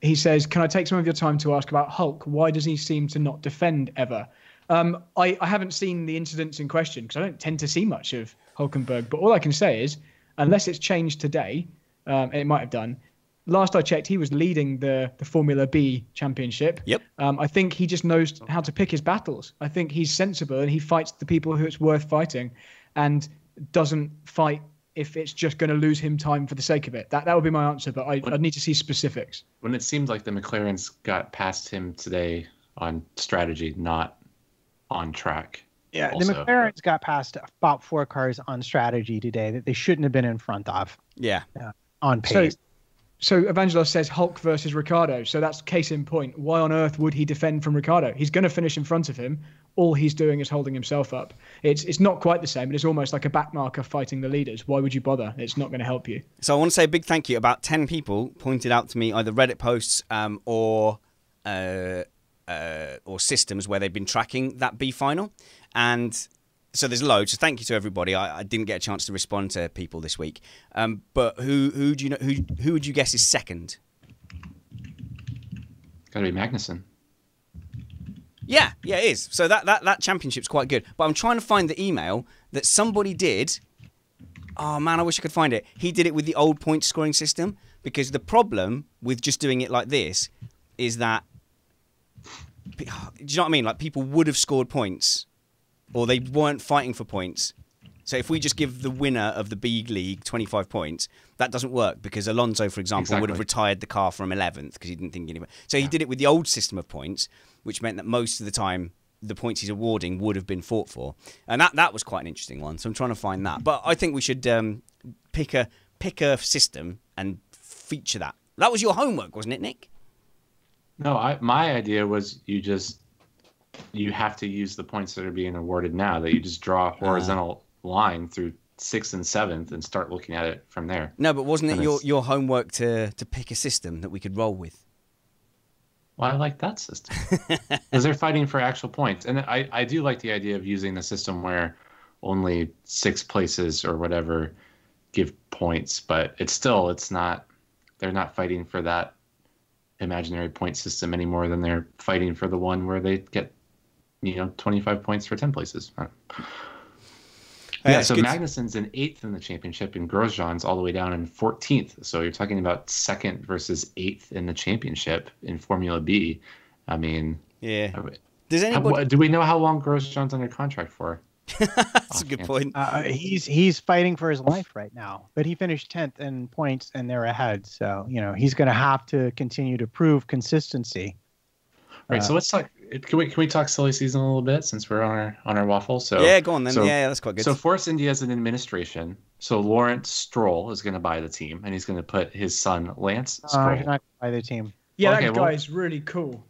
He says, can I take some of your time to ask about Hulk? Why does he seem to not defend ever? I haven't seen the incidents in question because I don't tend to see much of Hulkenberg. But all I can say is, unless it's changed today, it might have done. Last I checked, he was leading the Formula B championship. Yep. I think he just knows how to pick his battles. I think he's sensible and he fights the people who it's worth fighting and doesn't fight if it's just going to lose him time for the sake of it. That would be my answer, but I'd need to see specifics. When it seemed like the McLarens got past him today on strategy, not on track. Yeah, also. the McLarens got past about 4 cars on strategy today that they shouldn't have been in front of. Yeah. On pace. So Evangelos says Hulk versus Ricciardo. So that's case in point. Why on earth would he defend from Ricciardo? He's going to finish in front of him. All he's doing is holding himself up. It's not quite the same, but it's almost like a backmarker fighting the leaders. Why would you bother? It's not going to help you. So I want to say a big thank you. About 10 people pointed out to me either Reddit posts or systems where they've been tracking that B final. And so there's loads. So thank you to everybody. I didn't get a chance to respond to people this week. But who do you know? Who would you guess is second? Got to be Magnussen. Yeah, it is. So that championship's quite good. But I'm trying to find the email that somebody did. Oh man, I wish I could find it. He did it with the old point scoring system because the problem with just doing it like this is that, do you know what I mean? Like people would have scored points, or they weren't fighting for points. So if we just give the winner of the B League 25 points, that doesn't work because Alonso, for example, would have retired the car from 11th because he didn't think anybody. So he did it with the old system of points, which meant that most of the time the points he's awarding would have been fought for, and that was quite an interesting one. So I'm trying to find that, but I think we should pick a system and feature that. That was your homework, wasn't it, Nick? No, my idea was you have to use the points that are being awarded now. That you just draw a horizontal line through 6th and 7th and start looking at it from there. No, but wasn't it your homework to pick a system that we could roll with? Well, I like that system because they're fighting for actual points, and I do like the idea of using the system where only 6 places or whatever give points, but it's not. They're not fighting for that imaginary point system any more than they're fighting for the one where they get 25 points for 10 places. Yeah, so Magnussen's in 8th in the championship, and Grosjean's all the way down in 14th. So you're talking about 2nd versus 8th in the championship in Formula B. I mean, yeah. Do we know how long Grosjean's under contract for? That's a good point. He's fighting for his life right now, but he finished 10th in points, and they're ahead. So he's going to have to continue to prove consistency. Right. So let's talk. Can we talk silly season a little bit since we're on our waffle? So yeah, go on then. Yeah, that's quite good. So Force India is an administration. So Lawrence Stroll is going to buy the team, and he's going to put his son Lance Stroll. He's not going to buy the team. Yeah, that guy's really cool.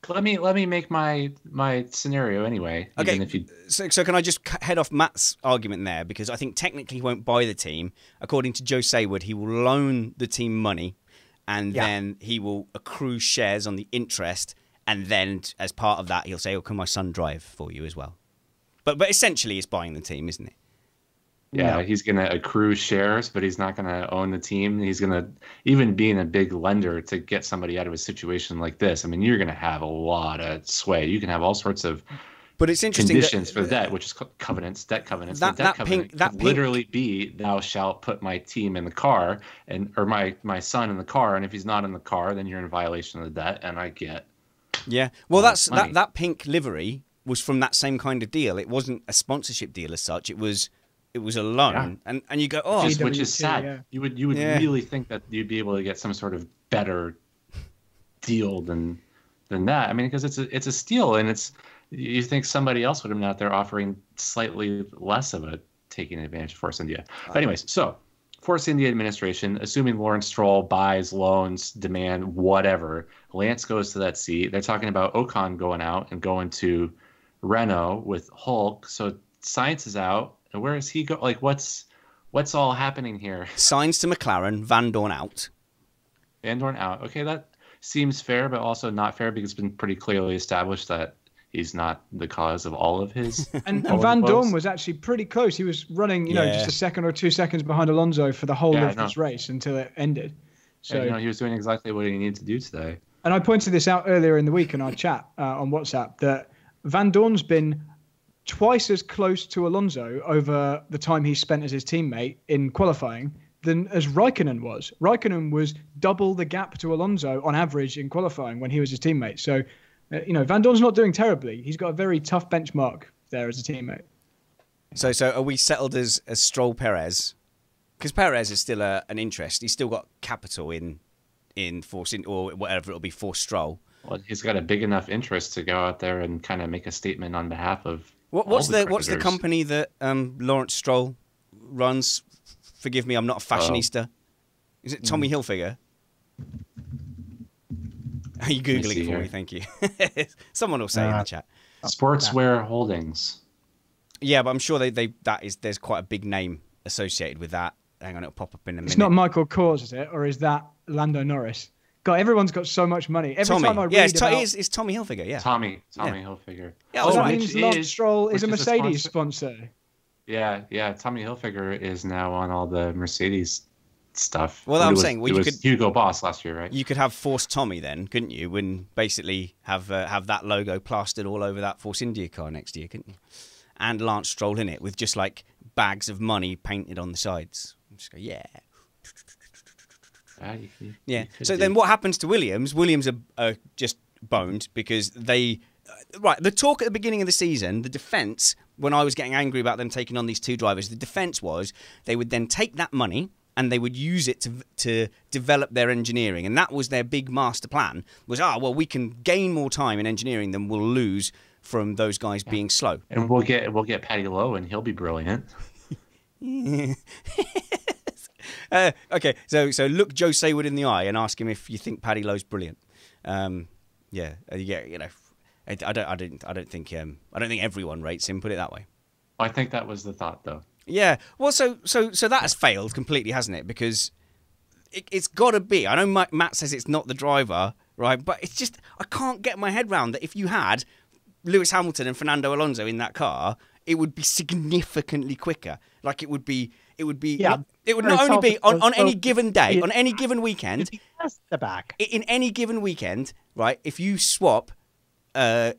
Let me make my scenario anyway. Okay. So can I just head off Matt's argument there, because I think technically he won't buy the team. According to Joe Saywood, he will loan the team money, and then he will accrue shares on the interest. And then, as part of that, he'll say, "Oh, can my son drive for you as well?" But essentially, it's buying the team, isn't it? Yeah, he's going to accrue shares, but he's not going to own the team. He's going to, even being a big lender to get somebody out of a situation like this, I mean, you're going to have a lot of sway. You can have all sorts of conditions for debt, which is covenants, debt covenants. The debt covenant could literally be, thou shalt put my team in the car, or my son in the car, and if he's not in the car, then you're in violation of the debt, and I get... Yeah, well, that pink livery was from that same kind of deal. It wasn't a sponsorship deal as such. It was a loan, and you go, which is sad. Yeah. You would really think that you'd be able to get some sort of better deal than that. I mean, because it's a steal, and you think somebody else would have been out there offering slightly less of a taking advantage of Force India. But anyways, so Force India administration, assuming Lawrence Stroll buys, loans, demand, whatever, Lance goes to that seat. They're talking about Ocon going out and going to Renault with Hulk. So Sainz is out. And where is he go? Like, what's all happening here? Signs to McLaren, Van Dorn out. Van Dorn out. Okay, that seems fair, but also not fair because it's been pretty clearly established that he's not the cause of all of his. And Van Dorn was actually pretty close. He was running, just a second or 2 seconds behind Alonso for the whole of this race until it ended. So he was doing exactly what he needed to do today. And I pointed this out earlier in the week in our chat on WhatsApp that Van Dorn's been twice as close to Alonso over the time he spent as his teammate in qualifying than as Raikkonen was. Raikkonen was double the gap to Alonso on average in qualifying when he was his teammate. So, Van Dorn's not doing terribly. He's got a very tough benchmark there as a teammate. So are we settled as Stroll Perez? Because Perez is still an interest. He's still got capital in Force or whatever it'll be for Stroll. Well, he's got a big enough interest to go out there and kind of make a statement on behalf of. What's the company that Lawrence Stroll runs? Forgive me, I'm not a fashionista. Is it Tommy Hilfiger? Are you Googling it for me? Thank you. Someone will say in the chat. Sportswear Holdings. Yeah, but I'm sure there's quite a big name associated with that. Hang on, it'll pop up in a minute. It's not Michael Kors, is it? Or is that Lando Norris? God, everyone's got so much money. Every time I read it's Tommy Hilfiger, yeah. Tommy Hilfiger. Yeah, that means Lance Stroll is a Mercedes sponsor. Yeah. Tommy Hilfiger is now on all the Mercedes stuff. Well, I'm saying, you could Hugo Boss last year, right? You could have Force Tommy then, couldn't you? And basically have that logo plastered all over that Force India car next year, couldn't you? And Lance Stroll in it with just like bags of money painted on the sides. Just go, yeah. Yeah. So then what happens to Williams? Williams are just boned because the talk at the beginning of the season, the defence, when I was getting angry about them taking on these two drivers, the defence was they would then take that money and they would use it to develop their engineering. And that was their big master plan, was, we can gain more time in engineering than we'll lose from those guys being slow. And we'll get Paddy Lowe and he'll be brilliant. Okay, so look Joe Saywood in the eye and ask him if you think Paddy Lowe's brilliant. I don't think everyone rates him. Put it that way. I think that was the thought, though. Yeah. Well, so that has failed completely, hasn't it? Because it's got to be. I know Matt says it's not the driver, right? But it's just I can't get my head around that. If you had Lewis Hamilton and Fernando Alonso in that car, it would be significantly quicker. Like it would be. Yeah. It would not only be on any given day, on any given weekend. The back. In any given weekend, right? If you swap the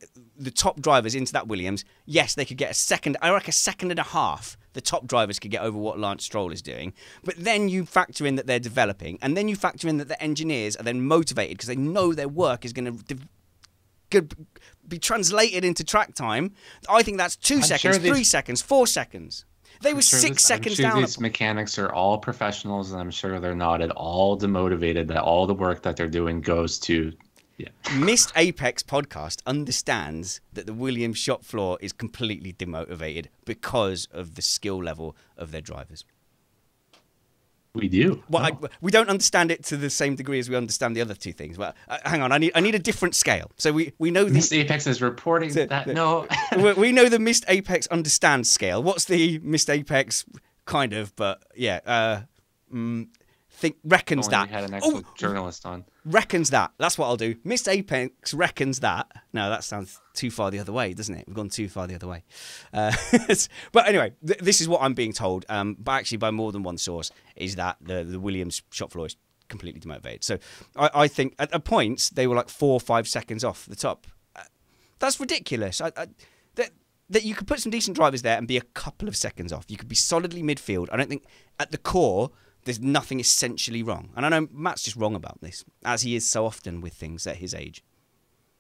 top drivers into that Williams, yes, they could get a second. I reckon a second and a half. The top drivers could get over what Lance Stroll is doing. But then you factor in that they're developing, and then you factor in that the engineers are then motivated because they know their work is going to be translated into track time. I think that's 2 seconds, 3 seconds, 4 seconds. They were 6 seconds down. These mechanics are all professionals, and I'm sure they're not at all demotivated. That all the work that they're doing goes to. Yeah. Missed Apex podcast understands that the Williams shop floor is completely demotivated because of the skill level of their drivers. We do. Well, we don't understand it to the same degree as we understand the other two things. But hang on, I need a different scale. So we know Missed Apex is reporting that no. We know the Missed Apex understands scale. What's the Missed Apex kind of? But yeah, reckons that. We had an actual journalist on. Reckons that. That's what I'll do. Missed Apex reckons that. No, that sounds too far the other way, doesn't it? We've gone too far the other way. But anyway, this is what I'm being told, but actually by more than one source, is that the Williams shop floor is completely demotivated. So I think at points they were like 4 or 5 seconds off the top. That's ridiculous. That you could put some decent drivers there and be a couple of seconds off. You could be solidly midfield. I don't think at the core there's nothing essentially wrong. And I know Matt's just wrong about this, as he is so often with things at his age.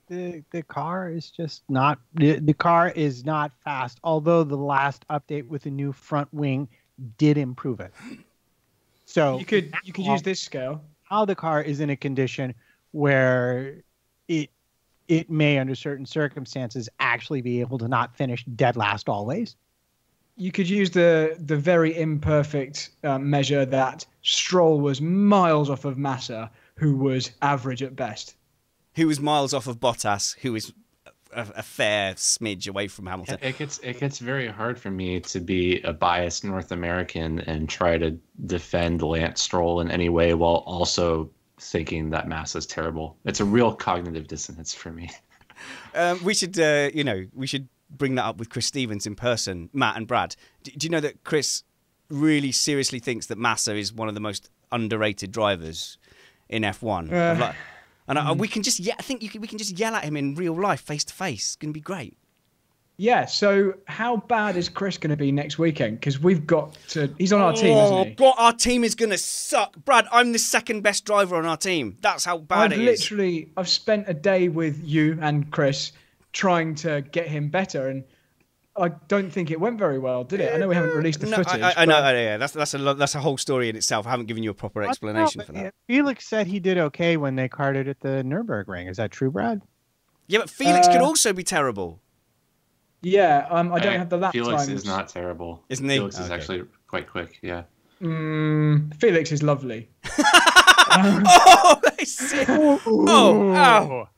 The car is just not the car is not fast, although the last update with the new front wing did improve it. So you could use this scale. How the car is in a condition where it may, under certain circumstances, actually be able to not finish dead last always. You could use the very imperfect measure that Stroll was miles off of Massa, who was average at best. Who was miles off of Bottas, who was a fair smidge away from Hamilton. It gets very hard for me to be a biased North American and try to defend Lance Stroll in any way while also thinking that Massa's terrible. It's a real cognitive dissonance for me. We should, we should bring that up with Chris Stevens in person, Matt and Brad. Do you know that Chris really seriously thinks that Massa is one of the most underrated drivers in F1? We can just, I think we can just yell at him in real life, face to face. It's going to be great. Yeah, so how bad is Chris going to be next weekend? Because we've got to... He's on our team, isn't he? God, our team is going to suck. Brad, I'm the second best driver on our team. That's how bad it is. I've spent a day with you and Chris trying to get him better, and I don't think it went very well, did it? I know we haven't released the footage. I know, yeah. That's a whole story in itself. I haven't given you a proper explanation for that. Felix said he did okay when they karted at the Nürburgring. Is that true, Brad? Yeah, but Felix could also be terrible. Yeah, I don't have the lap Felix times. is not terrible. Isn't he? Felix is actually quite quick, yeah. Felix is lovely. Oh, ow.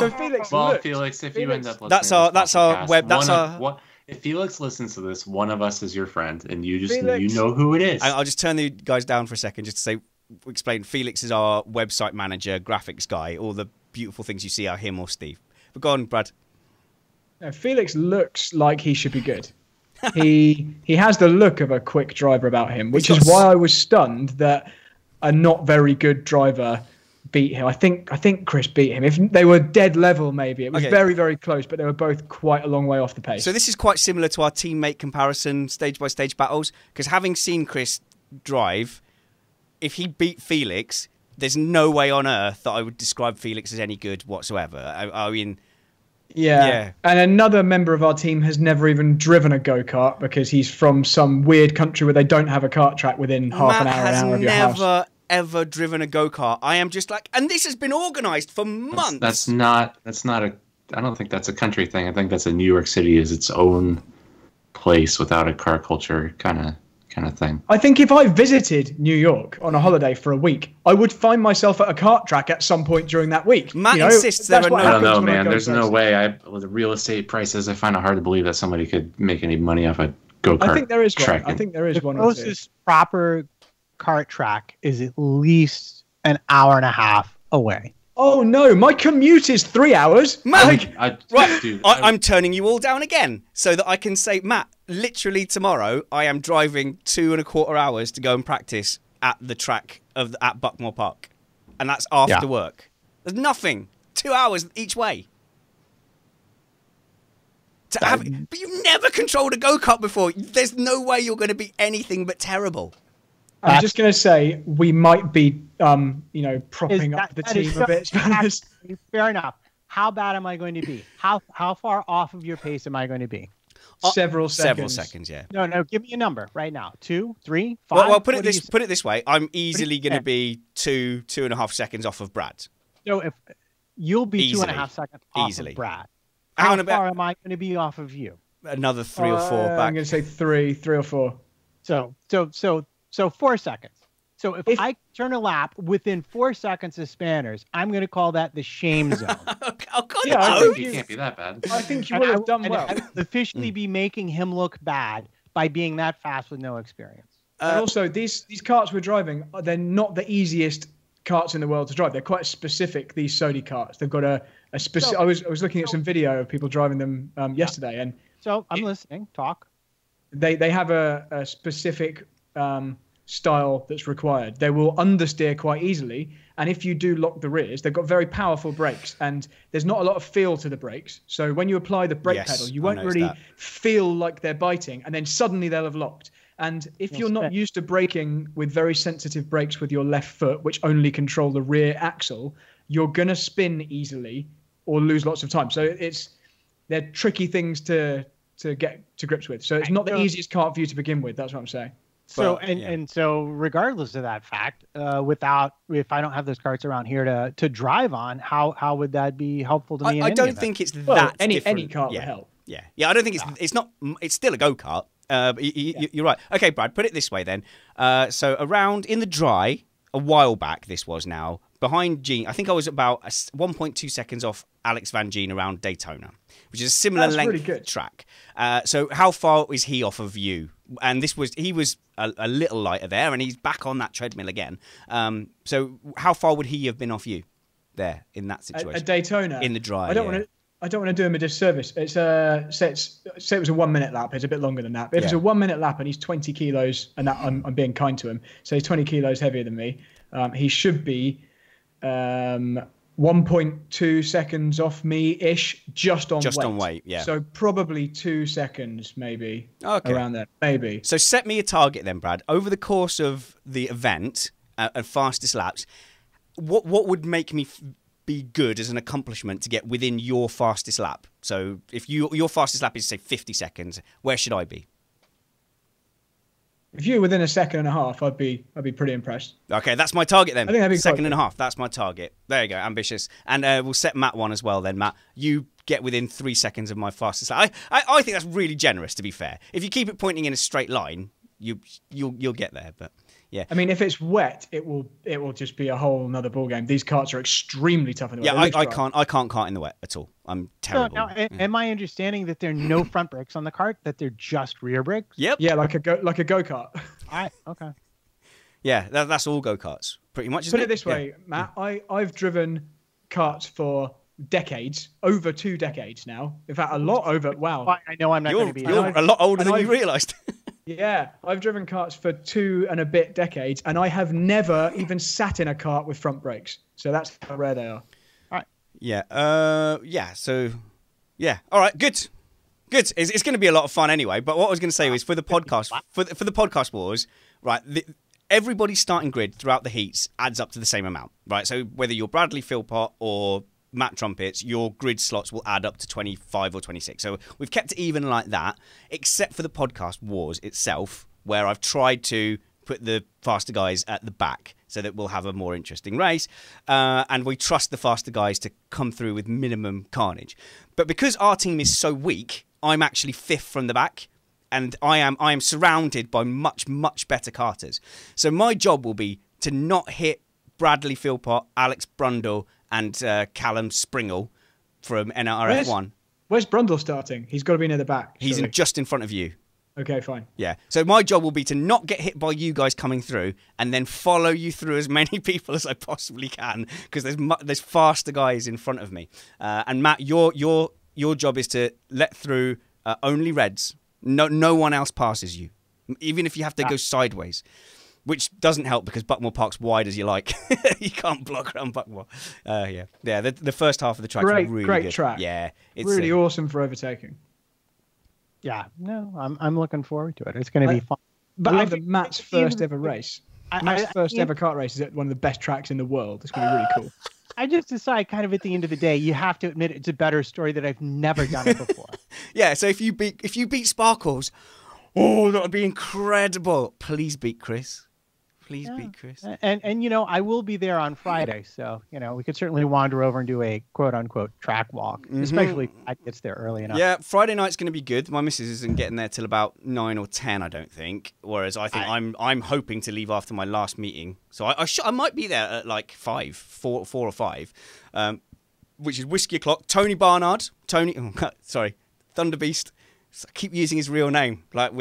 So Felix, well, Felix, if you end up listening that's our web. That's our. If Felix listens to this, one of us is your friend, and you just Felix. you know who it is. I'll just turn the guys down for a second just to explain. Felix is our website manager, graphics guy. All the beautiful things you see are him or Steve. But go on, Brad. No, Felix looks like he should be good. He has the look of a quick driver about him, which is why I was stunned that a not very good driver beat him. I think Chris beat him. If they were dead level, maybe it was very, very close, but they were both quite a long way off the pace. So this is quite similar to our teammate comparison, stage by stage battles, because having seen Chris drive, if he beat Felix, there's no way on earth that I would describe Felix as any good whatsoever. I mean. Yeah. And another member of our team has never even driven a go-kart because he's from some weird country where they don't have a kart track within half an hour of your house. Matt has never ever driven a go-kart. I am just like, and this has been organised for months. That's not a. I don't think that's a country thing. I think that's a New York City is its own place without a car culture kind of thing. I think if I visited New York on a holiday for a week, I would find myself at a kart track at some point during that week. Matt insists there are no. I don't know, man. There's no way. With the real estate prices, I find it hard to believe that somebody could make any money off a go-kart. I think there is track. one. I think there is one. The closest proper kart track is at least an hour and a half away. Oh no, my commute is 3 hours. Matt, I'm turning you all down again so that I can say, Matt, literally tomorrow I am driving 2.25 hours to go and practice at the track at Buckmore Park, and that's after work. There's nothing. 2 hours each way. But you've never controlled a go-kart before. There's no way you're going to be anything but terrible. I'm just going to say we might be, propping up the team a bit. Fair enough. How bad am I going to be? How far off of your pace am I going to be? Several seconds. Several seconds, yeah. No. Give me a number right now. 2, 3, 5. Well, put it this way. I'm easily going to be 2.5 seconds off of Brad. So if you'll be Easily. 2.5 seconds off Easily. of Brad, Hang how on a bit. far am I going to be off of you? Another 3 or 4 back. I'm going to say three or four. So 4 seconds. So if I turn a lap within 4 seconds of Spanners, I'm going to call that the shame zone. Oh, God, Yeah, no. I think you can't be that bad. I think you would have done well. I would officially be making him look bad by being that fast with no experience. And also, these karts we're driving, they're not the easiest karts in the world to drive. They're quite specific, these Sodi karts. They've got a specific... I was looking at some video of people driving them yesterday. And so I'm listening. Talk. They have a specific... style that's required. They will understeer quite easily, and if you do lock the rears, they've got very powerful brakes, and there's not a lot of feel to the brakes. So when you apply the brake pedal, you won't really feel like they're biting, and then suddenly they'll have locked. And if you're not used to braking with very sensitive brakes with your left foot, which only control the rear axle, you're gonna spin easily or lose lots of time. So they're tricky things to get to grips with. So it's not the easiest kart for you to begin with. That's what I'm saying. So and so regardless of that fact, if I don't have those carts around here to drive on, how would that be helpful to me? I don't think it's that any different. kart would help. Yeah. I don't think it's still a go-kart. You're right. Okay, Brad, put it this way then. So around in the dry, a while back. This was now behind Gene. I think I was about 1.2 seconds off Alex Van Gien around Daytona, which is a similar length track. So how far is he off of you? And he was a little lighter there, and he's back on that treadmill again. So how far would he have been off you there in that situation? At Daytona, in the dry. I don't want to do him a disservice. It's say it was a 1 minute lap. It's a bit longer than that. But if it's a 1 minute lap and he's 20 kilos, and that I'm being kind to him, so he's 20 kilos heavier than me. He should be 1.2 seconds off me-ish, just on weight. Yeah. So probably 2 seconds, maybe. Okay. Around there, maybe. So set me a target then, Brad. Over the course of the event, at fastest laps, what would make me be good as an accomplishment to get within your fastest lap? So if your fastest lap is, say, 50 seconds, where should I be? If you're within a second and a half, I'd be pretty impressed. Okay, that's my target then. I think that'd be second and a half. That's my target. There you go, ambitious. And we'll set Matt one as well then. Matt, you get within 3 seconds of my fastest lap. I think that's really generous, to be fair. If you keep it pointing in a straight line, you'll get there. But yeah, I mean, if it's wet, it will just be a whole another ballgame. These karts are extremely tough in the wet. Yeah, I can't kart in the wet at all. I'm terrible. So now, am I understanding that there are no front brakes on the kart? That they're just rear brakes? Yep. Yeah, like a go-kart. Okay. Yeah, that's all go-karts, pretty much. Put it this way, Matt. I've driven karts for decades, over 2 decades now. In fact, a lot over. Wow. I know I'm not going to be. You're a lot older than you realised. Yeah, I've driven karts for 2 and a bit decades, and I have never even sat in a kart with front brakes. So that's how rare they are. All right. Yeah. Yeah. So, yeah. All right. Good. It's going to be a lot of fun anyway. But what I was going to say was for the podcast, for the podcast wars, right? Everybody's starting grid throughout the heats adds up to the same amount, right? So whether you're Bradley Philpott or Matt Trumpets, your grid slots will add up to 25 or 26. So we've kept it even like that, except for the podcast wars itself, where I've tried to put the faster guys at the back so that we'll have a more interesting race. And we trust the faster guys to come through with minimum carnage. But because our team is so weak, I'm actually 5th from the back. And I am surrounded by much, much better karters. So my job will be to not hit Bradley Philpott, Alex Brundle, and Callum Springle from NRF1. Where's Brundle starting? He's got to be near the back. He's just in front of you. Okay, fine. Yeah. So my job will be to not get hit by you guys coming through, and then follow you through as many people as I possibly can, because there's faster guys in front of me. And Matt, your job is to let through only reds. No one else passes you, even if you have to go sideways. Which doesn't help because Buckmore Park's wide as you like. You can't block around Buckmore. Yeah. The first half of the track is really great good. Track. Yeah, it's really awesome for overtaking. Yeah, no, I'm looking forward to it. It's going to be fun. But Matt's first ever race. Matt's first ever kart race is at one of the best tracks in the world. It's going to be really cool. I just decide, kind of at the end of the day, you have to admit it's a better story that I've never done it before. Yeah. So if you beat Sparkles, oh, that would be incredible. Please beat Chris. Please beat Chris. And I will be there on Friday, so we could certainly wander over and do a quote unquote track walk, especially if I gets there early enough. Yeah, Friday night's going to be good. My missus isn't getting there till about 9 or 10, I don't think. Whereas I think I'm hoping to leave after my last meeting, so I might be there at like 4 or 5, which is Whiskey O'Clock. Tony Barnard, Thunder Beast. I keep using his real name, like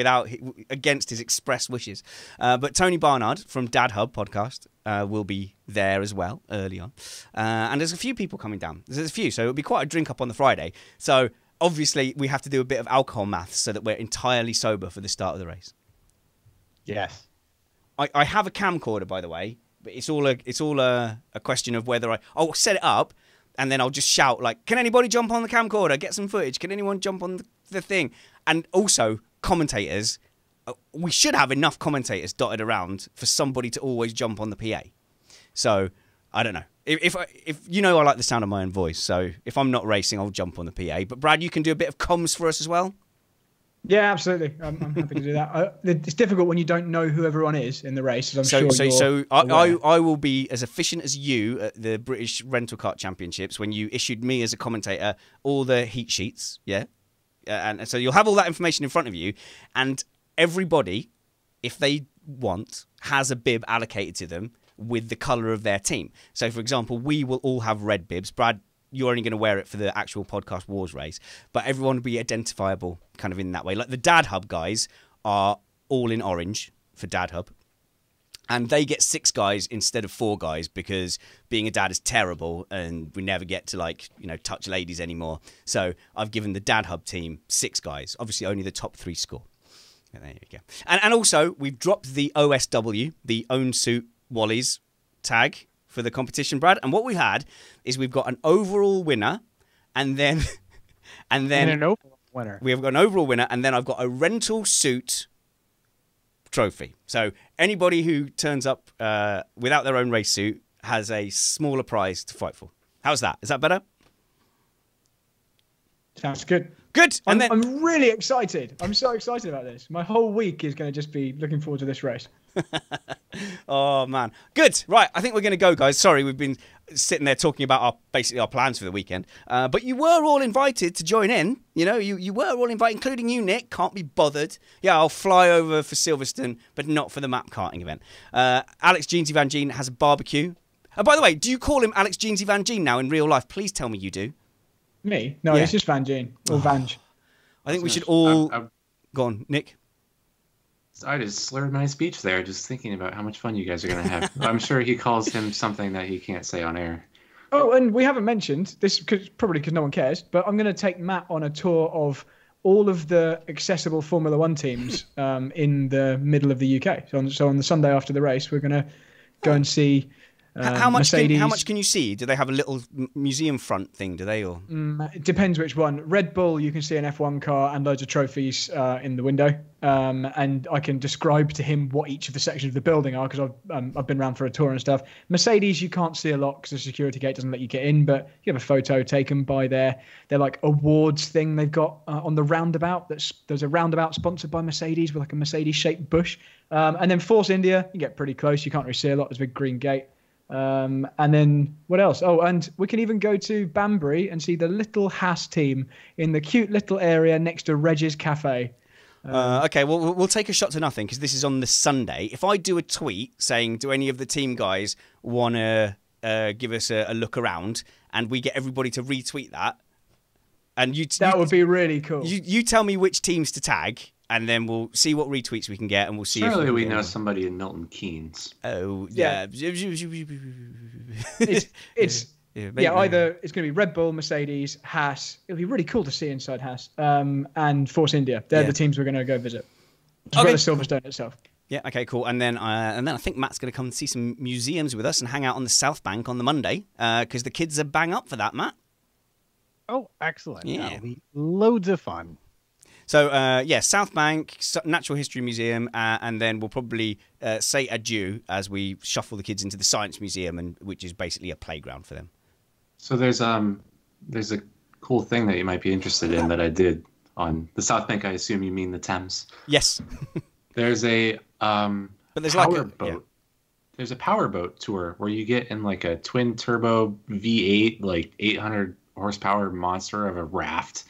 against his express wishes. But Tony Barnard from Dad Hub podcast will be there as well early on. And there's a few people coming down. There's a few, so it'll be quite a drink up on the Friday. So obviously we have to do a bit of alcohol maths so that we're entirely sober for the start of the race. Yes. I have a camcorder, by the way, but it's all a question of whether I'll set it up. And then I'll just shout, like, can anybody jump on the camcorder? Get some footage. Can anyone jump on the thing? And also, commentators. We should have enough commentators dotted around for somebody to always jump on the PA. So, I don't know. If I like the sound of my own voice. So, if I'm not racing, I'll jump on the PA. But, Brad, you can do a bit of comms for us as well? Yeah, absolutely. I'm happy to do that. It's difficult when you don't know who everyone is in the race, as I'm sure. So I will be as efficient as you at the British Rental Kart Championships when you issued me as a commentator all the heat sheets, yeah? And so you'll have all that information in front of you, and everybody, if they want, has a bib allocated to them with the colour of their team. So, for example, we will all have red bibs. Brad, you're only going to wear it for the actual podcast Wars race, but everyone will be identifiable kind of in that way. Like the Dad Hub guys are all in orange for Dad Hub. And they get 6 guys instead of 4 guys because being a dad is terrible and we never get to, like, you know, touch ladies anymore. So I've given the Dad Hub team 6 guys. Obviously, only the top 3 score. Yeah, there you go. And also, we've dropped the OSW, the Own Suit Wallies tag for the competition, Brad. And what we had is we've got an overall winner and then... and an overall winner. We have got an overall winner and then I've got a rental suit trophy. So anybody who turns up without their own race suit has a smaller prize to fight for. How's that? Is that better? Sounds good. Good. And I'm really excited. I'm so excited about this. My whole week is going to just be looking forward to this race. Oh, man. Good. Right. I think we're going to go, guys. Sorry, we've been sitting there talking about basically our plans for the weekend. But you were all invited to join in. You know, you were all invited, including you, Nick. Can't be bothered. Yeah, I'll fly over for Silverstone, but not for the map karting event. Alex Jeansy Van Gene has a barbecue. By the way, do you call him Alex Jeansy Van Gene now in real life? Please tell me you do. Me? No, it's just Van Gene or Vange. I think we should all... Go on, Nick. I just slurred my speech there just thinking about how much fun you guys are going to have. I'm sure he calls him something that he can't say on air. Oh, and we haven't mentioned this, probably because no one cares, but I'm going to take Matt on a tour of all of the accessible Formula One teams in the middle of the UK. So on the Sunday after the race, we're going to go and see... How much can you see? Do they have a little museum front thing? Do they? Or it depends which one. Red Bull, you can see an F1 car and loads of trophies in the window. And I can describe to him what each of the sections of the building are because I've been around for a tour and stuff. Mercedes, you can't see a lot because the security gate doesn't let you get in. But you have a photo taken by their like awards thing they've got on the roundabout. There's a roundabout sponsored by Mercedes with like a Mercedes-shaped bush. And then Force India, you get pretty close. You can't really see a lot. There's a big green gate. And then what else? Oh, and we can even go to Banbury and see the little Haas team in the cute little area next to Reg's Cafe. Okay, well, we'll take a shot to nothing because this is on the Sunday. If I do a tweet saying, do any of the team guys want to give us a look around, and we get everybody to retweet that, and that would be really cool. You tell me which teams to tag, and then we'll see what retweets we can get, and we'll see. Surely we know somebody in Milton Keynes. Oh yeah. It's either it's going to be Red Bull, Mercedes, Haas. It'll be really cool to see inside Haas, and Force India. They're the teams we're going to go visit, as well as Silverstone itself. Yeah. Okay. Cool. And then I think Matt's going to come and see some museums with us and hang out on the South Bank on the Monday because the kids are bang up for that, Matt. Oh, excellent! Yeah, that'll be loads of fun. So, South Bank, Natural History Museum, and then we'll probably say adieu as we shuffle the kids into the Science Museum, which is basically a playground for them. So there's a cool thing that you might be interested in that I did on the South Bank. I assume you mean the Thames. Yes. There's a but there's power boat. Yeah. There's a powerboat tour where you get in like a twin turbo V8, like 800 horsepower monster of a raft.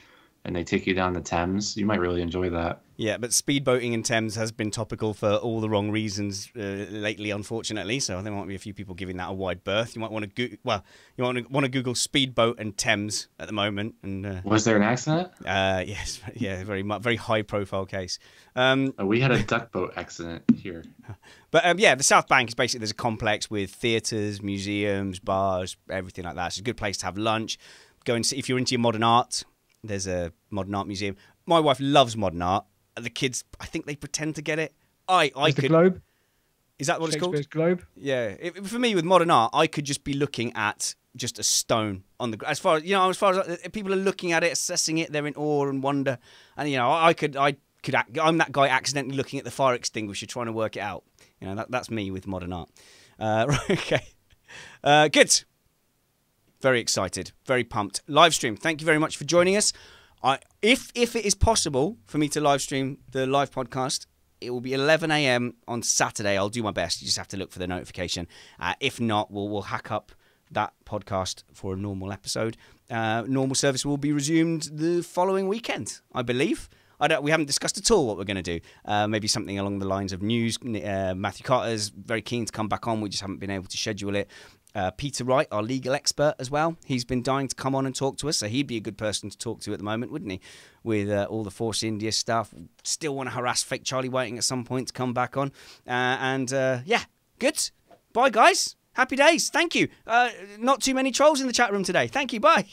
And they take you down the Thames. You might really enjoy that. Yeah, but speedboating in Thames has been topical for all the wrong reasons lately, unfortunately. So there might be a few people giving that a wide berth. You might want to want to Google speedboat and Thames at the moment. And was there an accident? Yes, yeah, very high profile case. We had a duck boat accident here. But the South Bank is basically there's a complex with theatres, museums, bars, everything like that. It's a good place to have lunch. Go and see if you're into your modern art. There's a modern art museum. My wife loves modern art. The kids, I think they pretend to get it. I could. The Globe? Is that what it's called? Shakespeare's Globe? Yeah. For me, with modern art, I could just be looking at just a stone on the. As far as people are looking at it, assessing it, they're in awe and wonder. And I could. I'm that guy accidentally looking at the fire extinguisher, trying to work it out. That's me with modern art. Right. Okay. Good. Very excited, very pumped. Live stream. Thank you very much for joining us. If it is possible for me to live stream the live podcast, it will be 11 a.m. on Saturday. I'll do my best. You just have to look for the notification. If not, we'll hack up that podcast for a normal episode. Normal service will be resumed the following weekend, I believe. We haven't discussed at all what we're going to do. Maybe something along the lines of news. Matthew Carter's very keen to come back on. We just haven't been able to schedule it. Peter Wright, our legal expert as well. He's been dying to come on and talk to us, so he'd be a good person to talk to at the moment, wouldn't he? With all the Force India stuff. Still want to harass fake Charlie Whiting at some point to come back on. Yeah, good. Bye, guys. Happy days. Thank you. Not too many trolls in the chat room today. Thank you. Bye.